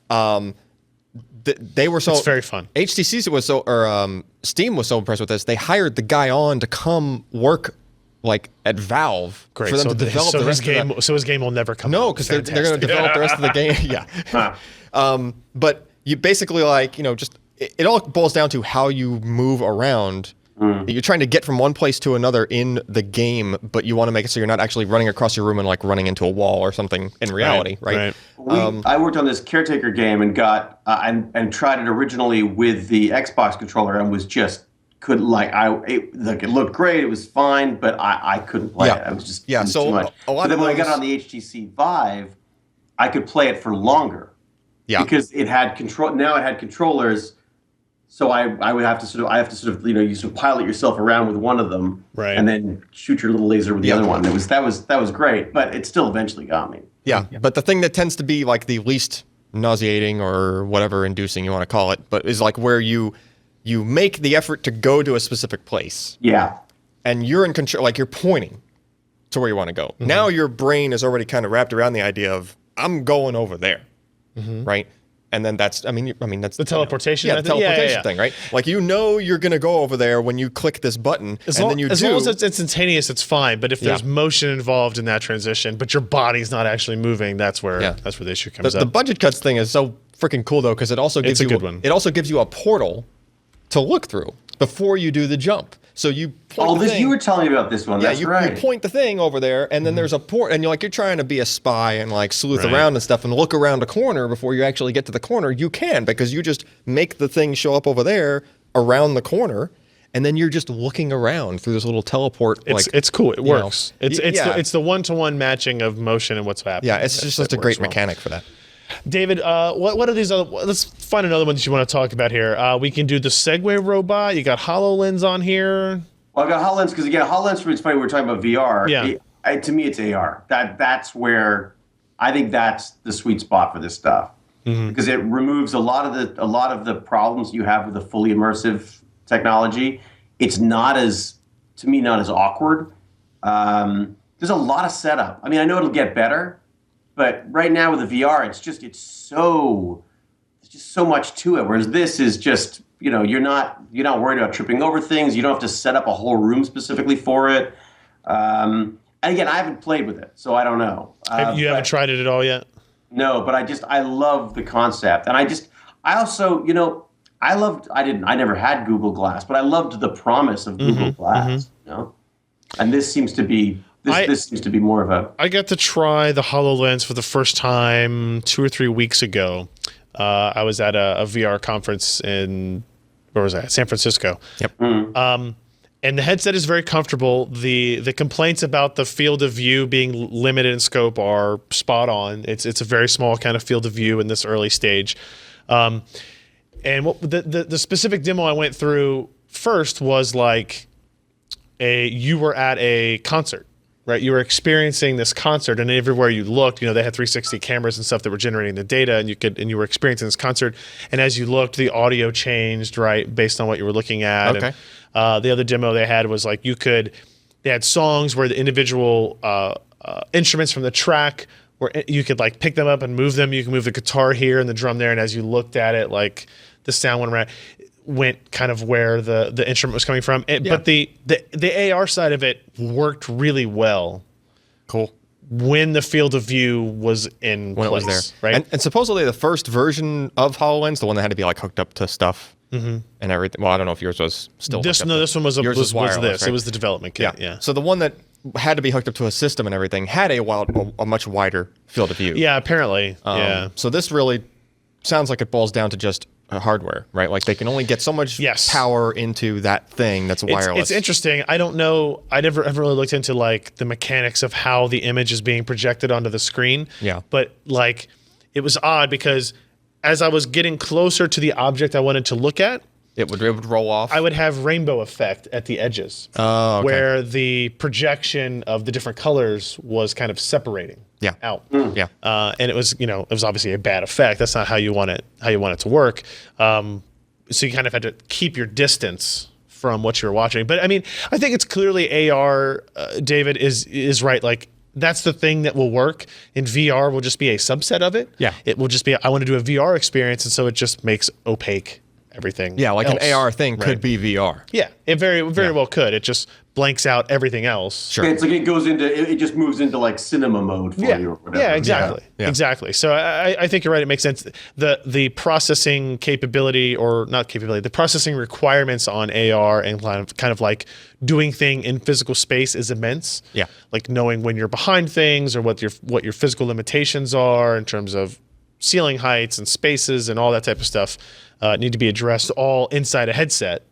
They were so It's very fun. HTC was so or Steam was so impressed with this. They hired the guy on to come work like at Valve Great. for them So, to develop the his rest game, of the, so his game will never come. No, out. because they're going to Fantastic. develop the rest of the game. Yeah. But you basically just it all boils down to how you move around. You're trying to get from one place to another in the game, but you want to make it so you're not actually running across your room and like running into a wall or something in reality, right? I worked on this Caretaker game and got and tried it originally with the Xbox controller and was just couldn't it looked great, it was fine, but I couldn't play Yeah. it. I was just Yeah, it was so too much. a lot But then of when I got those- on the HTC Vive, I could play it for longer. Yeah. Because it had control. Now it had controllers, so I would have to sort of you sort of pilot yourself around with one of them, Right. and then shoot your little laser with the Yeah. other one. That was great, but it still eventually got me. Yeah, but the thing that tends to be like the least nauseating or whatever inducing you want to call it, but is like where you make the effort to go to a specific place Yeah. and you're in control, like you're pointing to where you want to go. Now your brain is already kind of wrapped around the idea of I'm going over there, right? And then that's that's The teleportation Yeah, the method? Yeah, teleportation yeah. thing, right? Like you're gonna go over there when you click this button, As and long, then you as do. long as it's instantaneous, it's fine. But if there's Yeah. motion involved in that transition, but your body's not actually moving, that's where the issue comes The up. budget cuts thing is so freaking cool though, because it also gives a you good one. It also gives you a portal to look through before you do the jump. So you point the thing, You were telling me about this one. yeah, That's you right. point the thing over there, and then there's a port, and you're trying to be a spy and like sleuth Right. around and stuff, and look around a corner before you actually get to the corner. You can because you just make the thing show up over there around the corner, and then you're just looking around through this little teleport. It's cool. It you know, works. It's yeah. the one-to-one matching of motion and what's happening. Yeah, it's just such a great mechanic for that. David, what are these other? Let's find another one that you want to talk about here. We can do the Segway robot. You got Hololens on here. Well, I've got HoloLens because, again, HoloLens, it's funny, we're talking about VR. Yeah. To me, it's AR. That's where I think that's the sweet spot for this stuff. Because it removes a lot of the problems you have with the fully immersive technology. It's not as awkward. There's a lot of setup. I mean, I know it'll get better, but right now with the VR, there's just so much to it. Whereas this is just, you're not worried about tripping over things. You don't have to set up a whole room specifically for it. And again, I haven't played with it, so I don't know. You haven't tried it at all yet? No, but I love the concept. And I never had Google Glass, but I loved the promise of Google Glass, And this seems to be this seems to be more of a. I got to try the HoloLens for the first time 2 or 3 weeks ago. I was at a VR conference in San Francisco. Yep. And the headset is very comfortable. The complaints about the field of view being limited in scope are spot on. It's a very small kind of field of view in this early stage. And the specific demo I went through first was like you were at a concert, right? You were experiencing this concert, and everywhere you looked, they had 360 cameras and stuff that were generating the data, and you were experiencing this concert. And as you looked, the audio changed, right, based on what you were looking at. Okay. And, the other demo they had was like they had songs where the individual instruments from the track where you could like pick them up and move them. You can move the guitar here and the drum there, and as you looked at it, like the sound went kind of where the instrument was coming from. But the AR side of it worked really well. Cool. When the field of view was in When place, it was there. right? And supposedly the first version of HoloLens, the one that had to be like hooked up to stuff and everything. Well, I don't know if yours was still this hooked up this one was yours was wireless, this. right? It was the development kit. Yeah. So the one that had to be hooked up to a system and everything had a much wider field of view. Yeah, apparently. So this really sounds like it boils down to just hardware, right? Like they can only get so much power into that thing that's wireless. It's interesting. I don't know. I never really looked into like the mechanics of how the image is being projected onto the screen. Yeah. But like it was odd because as I was getting closer to the object I wanted to look at, it would roll off. I would have rainbow effect at the edges. Oh, okay. Where the projection of the different colors was kind of separating out. Yeah. And it was obviously a bad effect. That's not how you want it to work. So you kind of had to keep your distance from what you're watching. But I mean, I think it's clearly AR, David, is right. Like that's the thing that will work, and VR will just be a subset of it. Yeah. It will just be, I want to do a VR experience, and so it just makes opaque everything. Yeah, like else, an AR thing right? could be VR. Yeah, it very well could. It just blanks out everything else. Sure. It's like it just moves into like cinema mode for you or whatever. Yeah, exactly. Yeah. Exactly. So I think you're right. It makes sense. The processing capability, or not capability, the processing requirements on AR and kind of like doing thing in physical space is immense. Yeah. Like knowing when you're behind things or what your physical limitations are in terms of ceiling heights and spaces and all that type of stuff need to be addressed all inside a headset,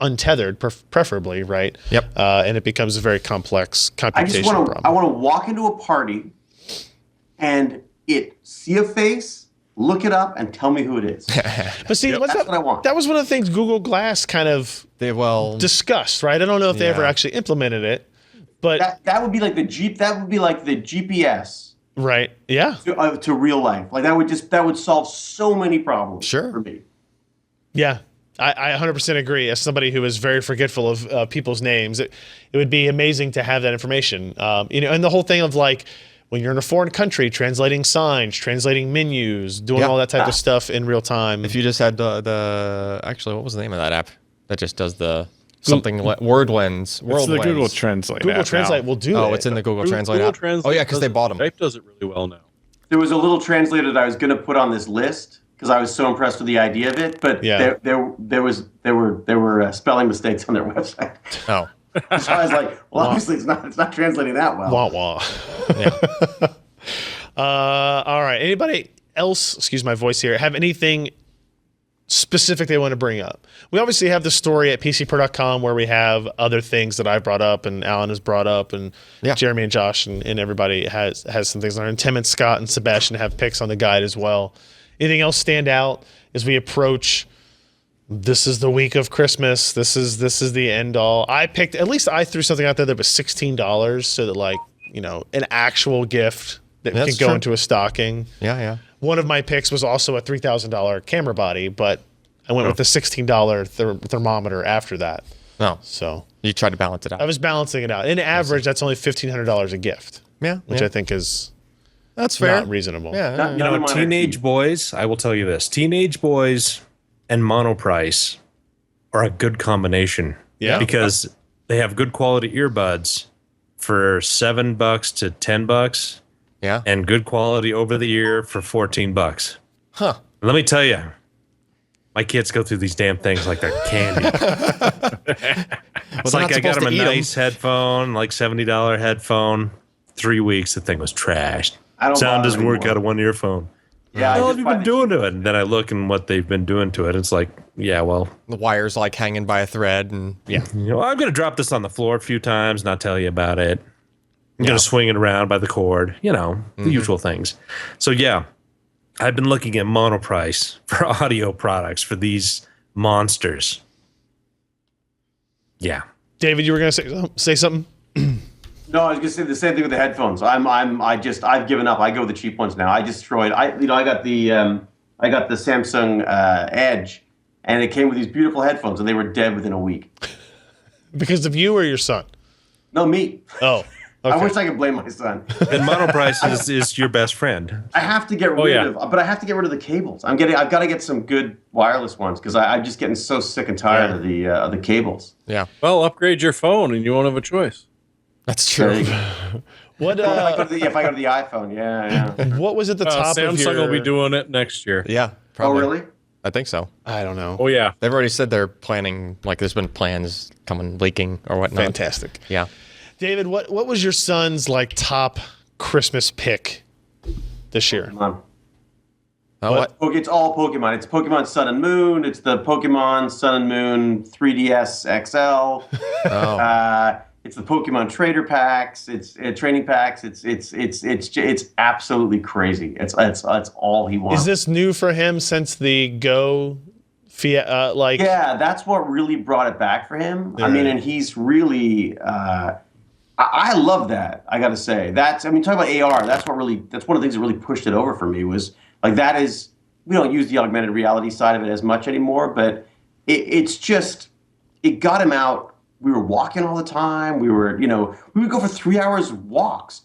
untethered, preferably, right? Yep. And it becomes a very complex computational problem. I want to walk into a party and see a face, look it up, and tell me who it is. But see, That's what I want. That was one of the things Google Glass kind of discussed, right? I don't know if they ever actually implemented it, but that would be like the GPS. Right. Yeah. To real life. Like that would solve so many problems for me. Yeah. I 100% agree. As somebody who is very forgetful of people's names, it would be amazing to have that information. And the whole thing of like when you're in a foreign country, translating signs, translating menus, doing all that type of stuff in real time. If you just had actually, what was the name of that app that just does the word lens? It's the Google Translate. Google Translate will do it. Oh, it's in the Google Translate app. Translate Oh yeah, because they bought them. Skype does it really well now. There was a little translator that I was going to put on this list because I was so impressed with the idea of it, but there were spelling mistakes on their website. Oh. So I was like, well, obviously it's not translating that well. Wah wah. Yeah. All right. Anybody else? Excuse my voice here. Have anything specific they want to bring up. We obviously have the story at PCPro.com where we have other things that I've brought up and Alan has brought up and Jeremy and Josh and everybody has some things on there. And Tim and Scott and Sebastian have picks on the guide as well. Anything else stand out as we approach? This is the week of Christmas. This is the end all. I threw something out there that was $16 so that, like, you know, an actual gift that can go into a stocking. Yeah. One of my picks was also a $3,000 camera body, but I went with the $16 thermometer after that. No. So you tried to balance it out. I was balancing it out. In average, that's only $1,500 a gift. Yeah. Which I think is that's fair. Not reasonable. Yeah. You know, teenage boys, I will tell you this. Teenage boys and Monoprice are a good combination. Yeah. Because they have good quality earbuds for $7 to $10. Yeah. And good quality over the ear for $14. Huh. Let me tell you, my kids go through these damn things like they're candy. It's like I got them a nice headphone, like $70 headphone. 3 weeks, the thing was trashed. Sound doesn't work out of one earphone. Yeah, what have you been doing to it? And then I look and what they've been doing to it. It's like, yeah, well, the wire's like hanging by a thread, and you know, I'm gonna drop this on the floor a few times, not tell you about it. I'm gonna swing it around by the cord, you know, the usual things. So yeah, I've been looking at Monoprice for audio products for these monsters. Yeah, David, you were gonna say something? No, I was gonna say the same thing with the headphones. I've given up. I go with the cheap ones now. I destroyed. I got the Samsung Edge, and it came with these beautiful headphones, and they were dead within a week. Because of you or your son? No, me. Oh, okay. I wish I could blame my son. and Monoprice is your best friend. I have to get rid of, but I have to get rid of the cables. I've got to get some good wireless ones because I'm just getting so sick and tired of the cables. Yeah. Well, upgrade your phone, and you won't have a choice. That's true. What? If I go to the iPhone, yeah. What was at the top of your? Samsung will be doing it next year. Yeah. Probably. Oh, really? I think so. I don't know. Oh yeah. They've already said they're planning. Like, there's been plans coming, leaking or whatnot. Fantastic. Yeah. David, what was your son's like top Christmas pick this year? Pokemon. What? It's all Pokemon. It's Pokemon Sun and Moon. It's the Pokemon Sun and Moon 3DS XL. Oh. It's the Pokemon Trader Packs. It's training packs. It's absolutely crazy. It's all he wants. Is this new for him since the Go? Yeah, that's what really brought it back for him. I mean, and he's really. I love that. I got to say talking about AR. That's one of the things that really pushed it over for me was like that is we don't use the augmented reality side of it as much anymore, but it got him out. We were walking all the time. We would go for 3 hours walks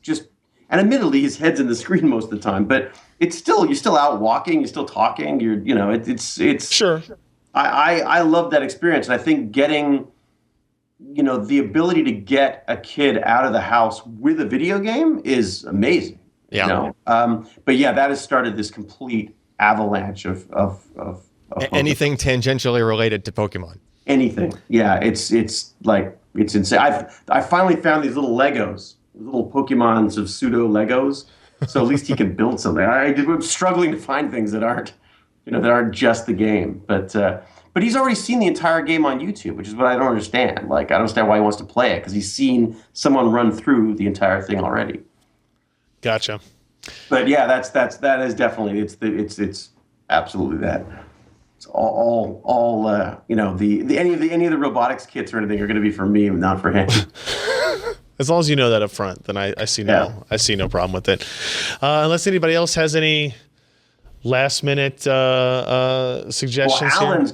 and admittedly his head's in the screen most of the time, but you're still out walking, you're still talking, it's sure. I love that experience. And I think getting, the ability to get a kid out of the house with a video game is amazing. Yeah. But yeah, that has started this complete avalanche of anything tangentially related to Pokemon. Anything. Yeah, it's insane. I finally found these little Legos, little Pokemons of pseudo Legos, so at least he can build something. I'm struggling to find things that aren't just the game. But he's already seen the entire game on YouTube, which is what I don't understand. Like, I don't understand why he wants to play it because he's seen someone run through the entire thing already. Gotcha. But yeah, that is definitely it's absolutely that. It's all any of the robotics kits or anything are going to be for me, not for him. As long as you know that up front, then I see no problem with it. Unless anybody else has any last minute suggestions. Well, Allyn's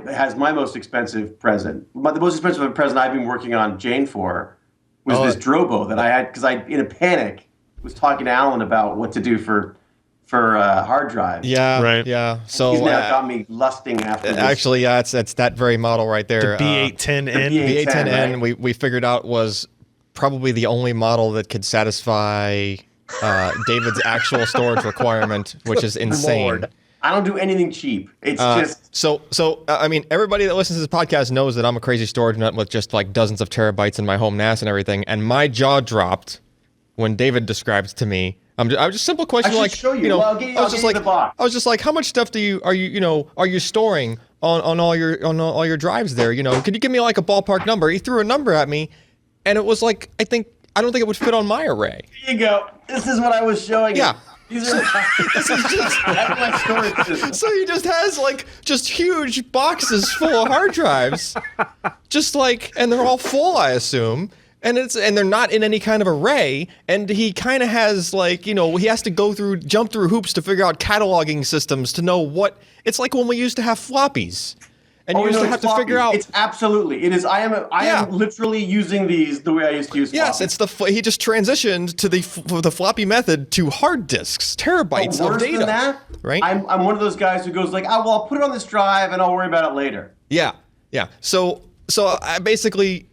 has my most expensive present. But the most expensive present I've been working on Jane for was this Drobo that I had because I, in a panic, was talking to Allyn about what to do for hard drive. Yeah, right. Yeah. So he's now got me lusting after this. Actually, yeah, it's that very model right there. The B810N. The B810N right? we figured out was probably the only model that could satisfy David's actual storage requirement, which is insane. Lord. I don't do anything cheap. It's just so. I mean, everybody that listens to this podcast knows that I'm a crazy storage nut with just like dozens of terabytes in my home NAS and everything. And my jaw dropped when David described to me I was just simple question I should like show you. you know Well, I'll get you- I'll get you the box. I was just like how much stuff are you storing on all your drives there? You know, could you give me like a ballpark number? He threw a number at me, and it was like I don't think it would fit on my array. Here you go. This is what I was showing you. Yeah. These are this is just that's my storage system. So he just has like just huge boxes full of hard drives, just like, and they're all full, I assume, and they're not in any kind of array. And he kind of has like, you know, he has to jump through hoops to figure out cataloging systems to know what it's like when we used to have floppies, and you used to have to figure out. It's absolutely. It is. I am literally using these the way I used to use. Yes, floppies. he just transitioned to the floppy method to hard disks, terabytes But of worse data. than that, right? I'm one of those guys who goes like, oh, well, I'll put it on this drive and I'll worry about it later. Yeah. So I basically,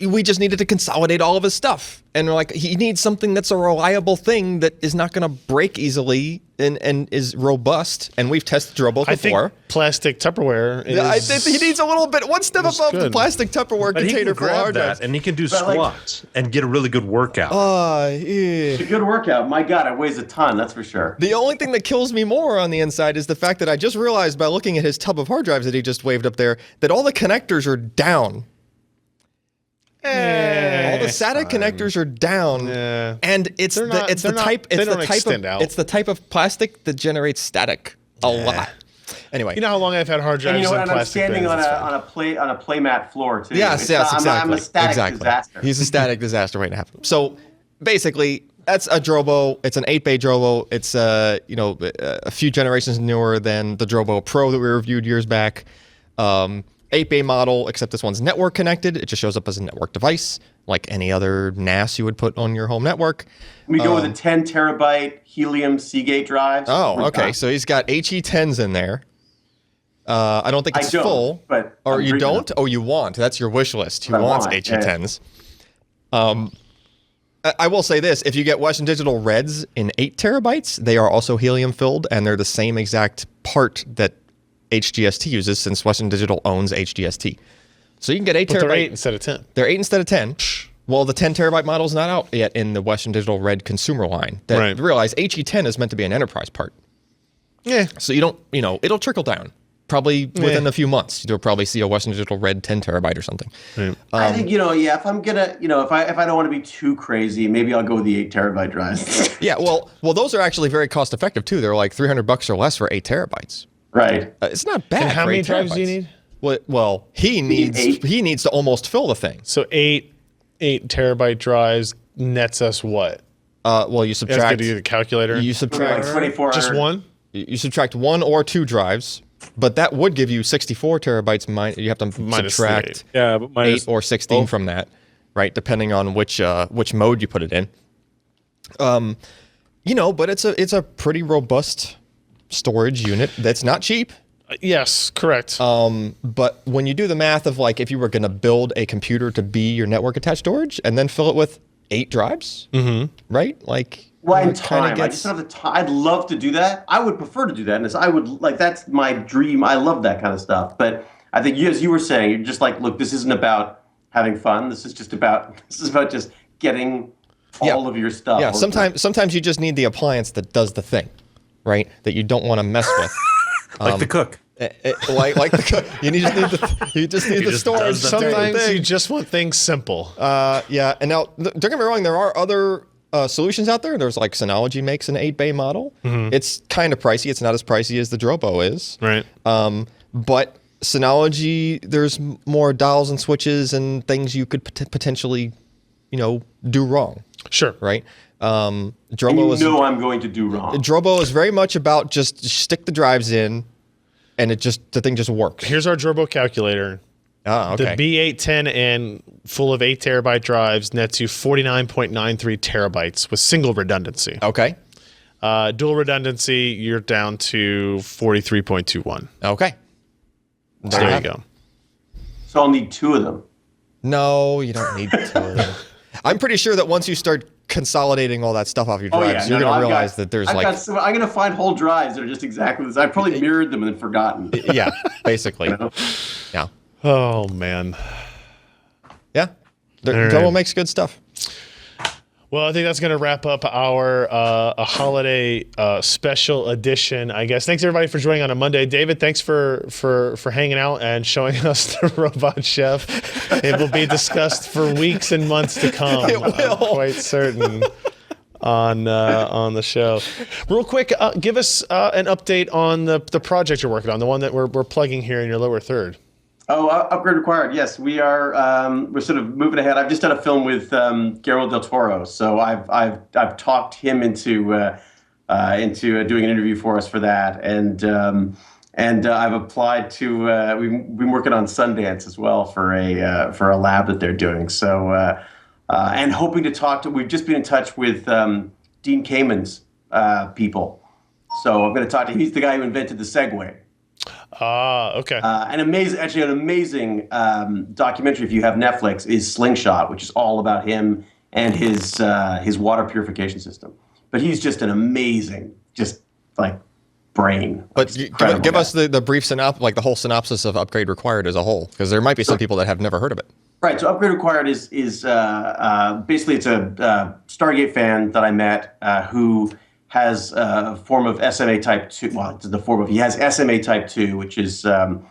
we just needed to consolidate all of his stuff, and we're like, he needs something that's a reliable thing that is not going to break easily and is robust. And we've tested Drobo before. I think plastic Tupperware is. I think he needs a little bit, one step above the good. plastic Tupperware But he container can for hard grab drives. that, and he can do But, like- squats and get a really good workout. It's a good workout. My God, it weighs a ton. That's for sure. The only thing that kills me more on the inside is the fact that I just realized by looking at his tub of hard drives that he just waved up there that all the connectors are down. All the SATA connectors are down, and it's They're not- it's the they're not- type they it's the don't type extend of out. it's the type of plastic that generates static a lot. Anyway, You know how long I've had hard And drives you know what? in And I'm plastic standing bins? on It's fine. a playmat floor too. yes, It's- exactly. I'm a static exactly. disaster. He's a static disaster waiting to happen. So basically, that's a Drobo. It's an 8-bay Drobo. It's a few generations newer than the Drobo Pro that we reviewed years back. 8-bay model, except this one's network connected. It just shows up as a network device, like any other NAS you would put on your home network. We go with a 10 terabyte helium Seagate drive. Oh, okay. So he's got HE10s in there. I don't think I it's don't, full. but or I'm you drinking don't? them. Oh, you want. That's your wish list. He I wants want, yeah. HE10s. I will say this. If you get Western Digital Reds in 8 terabytes, they are also helium filled, and they're the same exact part that HGST uses since Western Digital owns HGST. So you can get 8 But terabyte. they're 8 instead of 10. They're 8 instead of 10. Well, the 10 terabyte model's not out yet in the Western Digital Red consumer line. Right. Realize HE10 is meant to be an enterprise part. Yeah. So you don't, it'll trickle down. Probably within a few months, you'll probably see a Western Digital Red 10 terabyte or something. I think, if I'm gonna, if I don't want to be too crazy, maybe I'll go with the 8 terabyte drives. Yeah, well, those are actually very cost effective too. They're like $300 or less for 8 terabytes. Right. It's not bad. And how for many 8 drives do you terabytes. need? Well, he need eight? needs to almost fill the thing. So 8 terabyte drives nets us what? Well, you That's good subtract. to do the calculator. You Like subtract. 2400. Just one? You subtract 1 or 2 drives, but that would give you 64 terabytes. You have to Minus subtract Yeah, but minus 8 or 16 from that, right? Depending on which mode you put it in. But it's a pretty robust storage unit that's not cheap. Yes, correct. But when you do the math of like if you were going to build a computer to be your network attached storage and then fill it with 8 drives, right? Like, Well, in it kinda time. I just don't have the time. I'd love to do that. I would prefer to do that. And that's my dream. I love that kind of stuff. But I think, as you were saying, you're just like, look, this isn't about having fun. This is about just getting all of your stuff. Yeah, sometimes you just need the appliance that does the thing, right? That you don't want to mess with. Like the cook. Like the cook. You just need the just storage. does the to do the Sometimes thing. you just want things simple. Yeah, and now don't get me wrong. There are other solutions out there. There's like Synology makes an 8-bay model. It's kind of pricey. It's not as pricey as the Drobo is. Right. But Synology, there's more dials and switches and things you could potentially, do wrong. Sure. Right. And Drobo I'm going to do wrong. Drobo is very much about just stick the drives in, and the thing just works. Here's our Drobo calculator. Ah, okay. The B810 and full of 8 terabyte drives nets you 49.93 terabytes with single redundancy. Okay. Dual redundancy, you're down to 43.21. Okay. There you go. So I'll need 2 of them. No, you don't need to. I'm pretty sure that once you start consolidating all that stuff off your drives, you're going to realize that there's I'm going to find whole drives that are just exactly this. I probably mirrored them and then forgotten. yeah, basically. Yeah. Oh, man. Yeah. All right. Drobo makes good stuff. Well, I think that's going to wrap up our a holiday special edition, I guess. Thanks everybody for joining on a Monday. David, thanks for hanging out and showing us the robot chef. It will be discussed for weeks and months to come. It will. I'm quite certain on the show. Real quick, give us an update on the project you're working on, the one that we're plugging here in your lower third. Oh, upgrade required. Yes, we are. We're sort of moving ahead. I've just done a film with Guillermo del Toro, so I've talked him into doing an interview for us for that, and I've applied to. We've been working on Sundance as well for a lab that they're doing. So and hoping to talk to. We've just been in touch with Dean Kamen's people, so I'm going to talk to. He's the guy who invented the Segway. Okay. An amazing documentary, if you have Netflix, is Slingshot, which is all about him and his water purification system. But he's just an amazing, just like brain. But give us the brief synopsis, like the whole synopsis of Upgrade Required as a whole, because there might be some people that have never heard of it. Right. So Upgrade Required is basically it's a Stargate fan that I met who has a form of SMA type 2. Well, it's the form of, he has SMA type 2, which is a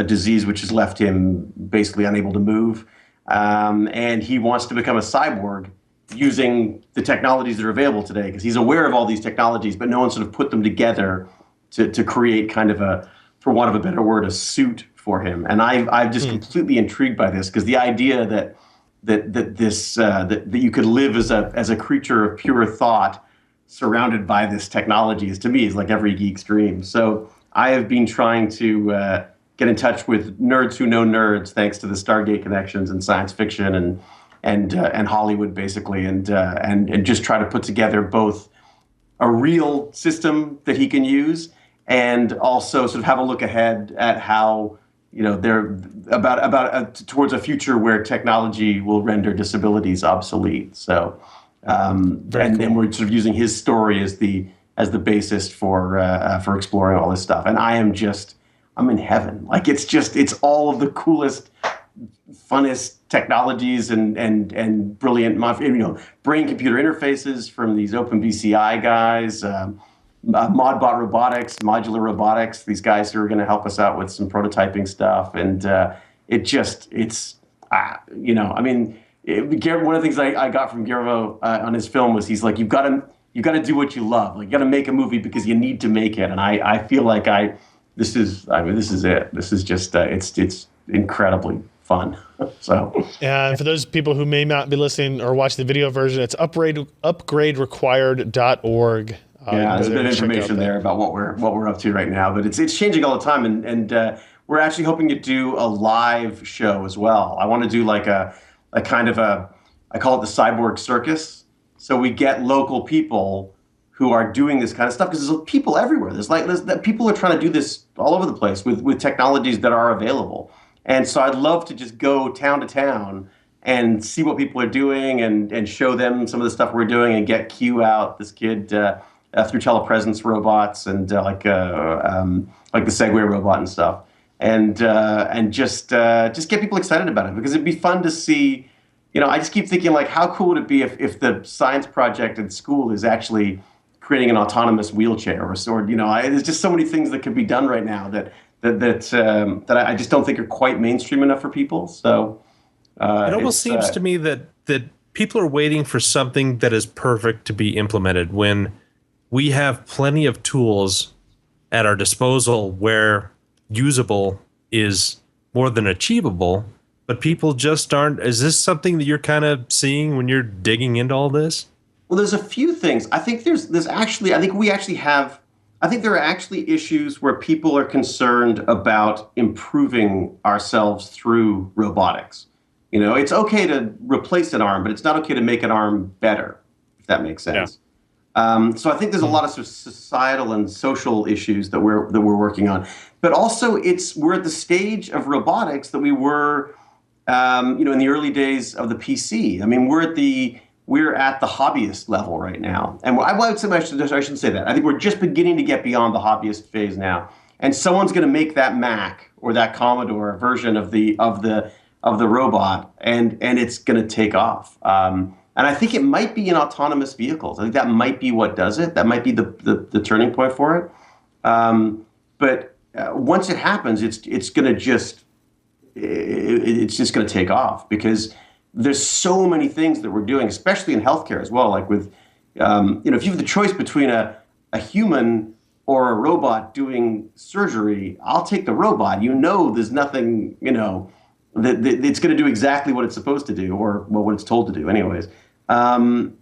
disease which has left him basically unable to move. And he wants to become a cyborg using the technologies that are available today, because he's aware of all these technologies, but no one sort of put them together to create kind of a, for want of a better word, a suit for him. And I'm just completely intrigued by this, because the idea that you could live as a creature of pure thought surrounded by this technology is, to me, is like every geek's dream. So I have been trying to get in touch with nerds who know nerds, thanks to the Stargate connections and science fiction and Hollywood, basically, and just try to put together both a real system that he can use and also sort of have a look ahead at how, you know, they're towards a future where technology will render disabilities obsolete. So. And we're sort of using his story as the basis for exploring all this stuff. And I'm in heaven. Like it's all of the coolest, funnest technologies and brilliant, brain computer interfaces from these OpenBCI guys, Modbot Robotics, Modular Robotics, these guys who are going to help us out with some prototyping stuff. And one of the things I got from Guillermo on his film was, he's like, you got to do what you love. Like, you got to make a movie because you need to make it. And I feel like this is it. This is just it's incredibly fun. So and for those people who may not be listening or watch the video version, it's upgraderequired.org. There's a bit of information there about what we're up to right now, but it's changing all the time, and we're actually hoping to do a live show as well. I want to do like a kind of I call it the cyborg circus. So we get local people who are doing this kind of stuff, because there's people everywhere. People are trying to do this all over the place with technologies that are available. And so I'd love to just go town to town and see what people are doing and show them some of the stuff we're doing, and get Q out, this kid, through telepresence robots and like the Segway robot and stuff. And just get people excited about it, because it'd be fun to see. I just keep thinking, like, how cool would it be if the science project at school is actually creating an autonomous wheelchair or a sword? There's just so many things that could be done right now that I just don't think are quite mainstream enough for people. So it almost seems to me that people are waiting for something that is perfect to be implemented, when we have plenty of tools at our disposal where usable is more than achievable, but people just aren't. Is this something that you're kind of seeing when you're digging into all this? Well, there's a few things. I think there are actually issues where people are concerned about improving ourselves through robotics. It's okay to replace an arm, but it's not okay to make an arm better, if that makes sense. Yeah. So I think there's a lot of sort of societal and social issues that we're working on, but also we're at the stage of robotics that we were, in the early days of the PC. I mean, we're at the hobbyist level right now, and I shouldn't say that. I think we're just beginning to get beyond the hobbyist phase now, and someone's going to make that Mac or that Commodore version of the robot, and it's going to take off. And I think it might be in autonomous vehicles. I think that might be what does it. That might be the turning point for it. But once it happens, it's going to just it's just going to take off, because there's so many things that we're doing, especially in healthcare as well. Like with if you have the choice between a human or a robot doing surgery, I'll take the robot. There's nothing that it's going to do exactly what it's supposed to do, or what it's told to do, anyways. And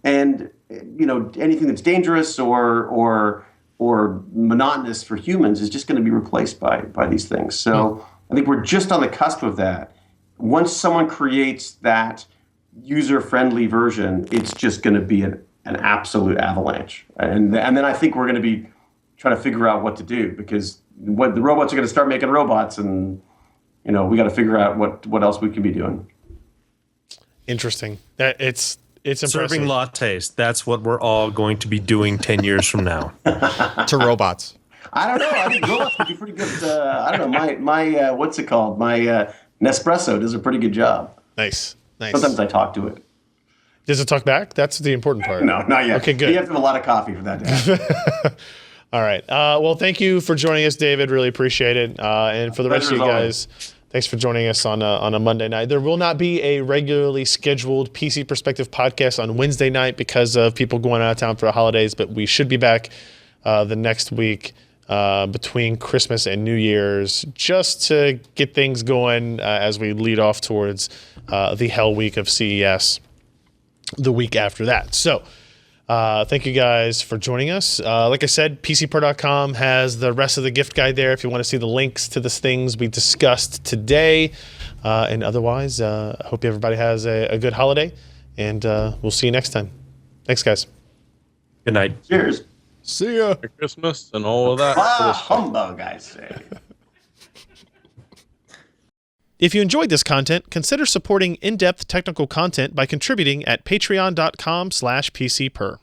anything that's dangerous or monotonous for humans is just going to be replaced by these things. So I think we're just on the cusp of that. Once someone creates that user-friendly version, it's just going to be an absolute avalanche. And then I think we're going to be trying to figure out what to do, because the robots are going to start making robots, and we got to figure out what else we can be doing. Interesting. It's impressive. Serving lattes. That's what we're all going to be doing 10 years from now. To robots. I don't know. I think robots would be pretty good. I don't know. My what's it called? My Nespresso does a pretty good job. Nice. Sometimes I talk to it. Does it talk back? That's the important part. No, not yet. Okay, good. You have to have a lot of coffee for that to happen. All right. Well, thank you for joining us, David. Really appreciate it. And for the rest of you guys, thanks for joining us on a Monday night. There will not be a regularly scheduled PC Perspective podcast on Wednesday night because of people going out of town for the holidays, but we should be back the next week between Christmas and New Year's, just to get things going as we lead off towards the hell week of CES the week after that. So thank you guys for joining us. Like I said, PCPer.com has the rest of the gift guide there if you want to see the links to the things we discussed today. And otherwise, I hope everybody has a good holiday, and we'll see you next time. Thanks, guys. Good night. Cheers. See ya. Merry Christmas and all of that. Humbug, I say. If you enjoyed this content, consider supporting in-depth technical content by contributing at patreon.com/PCPer.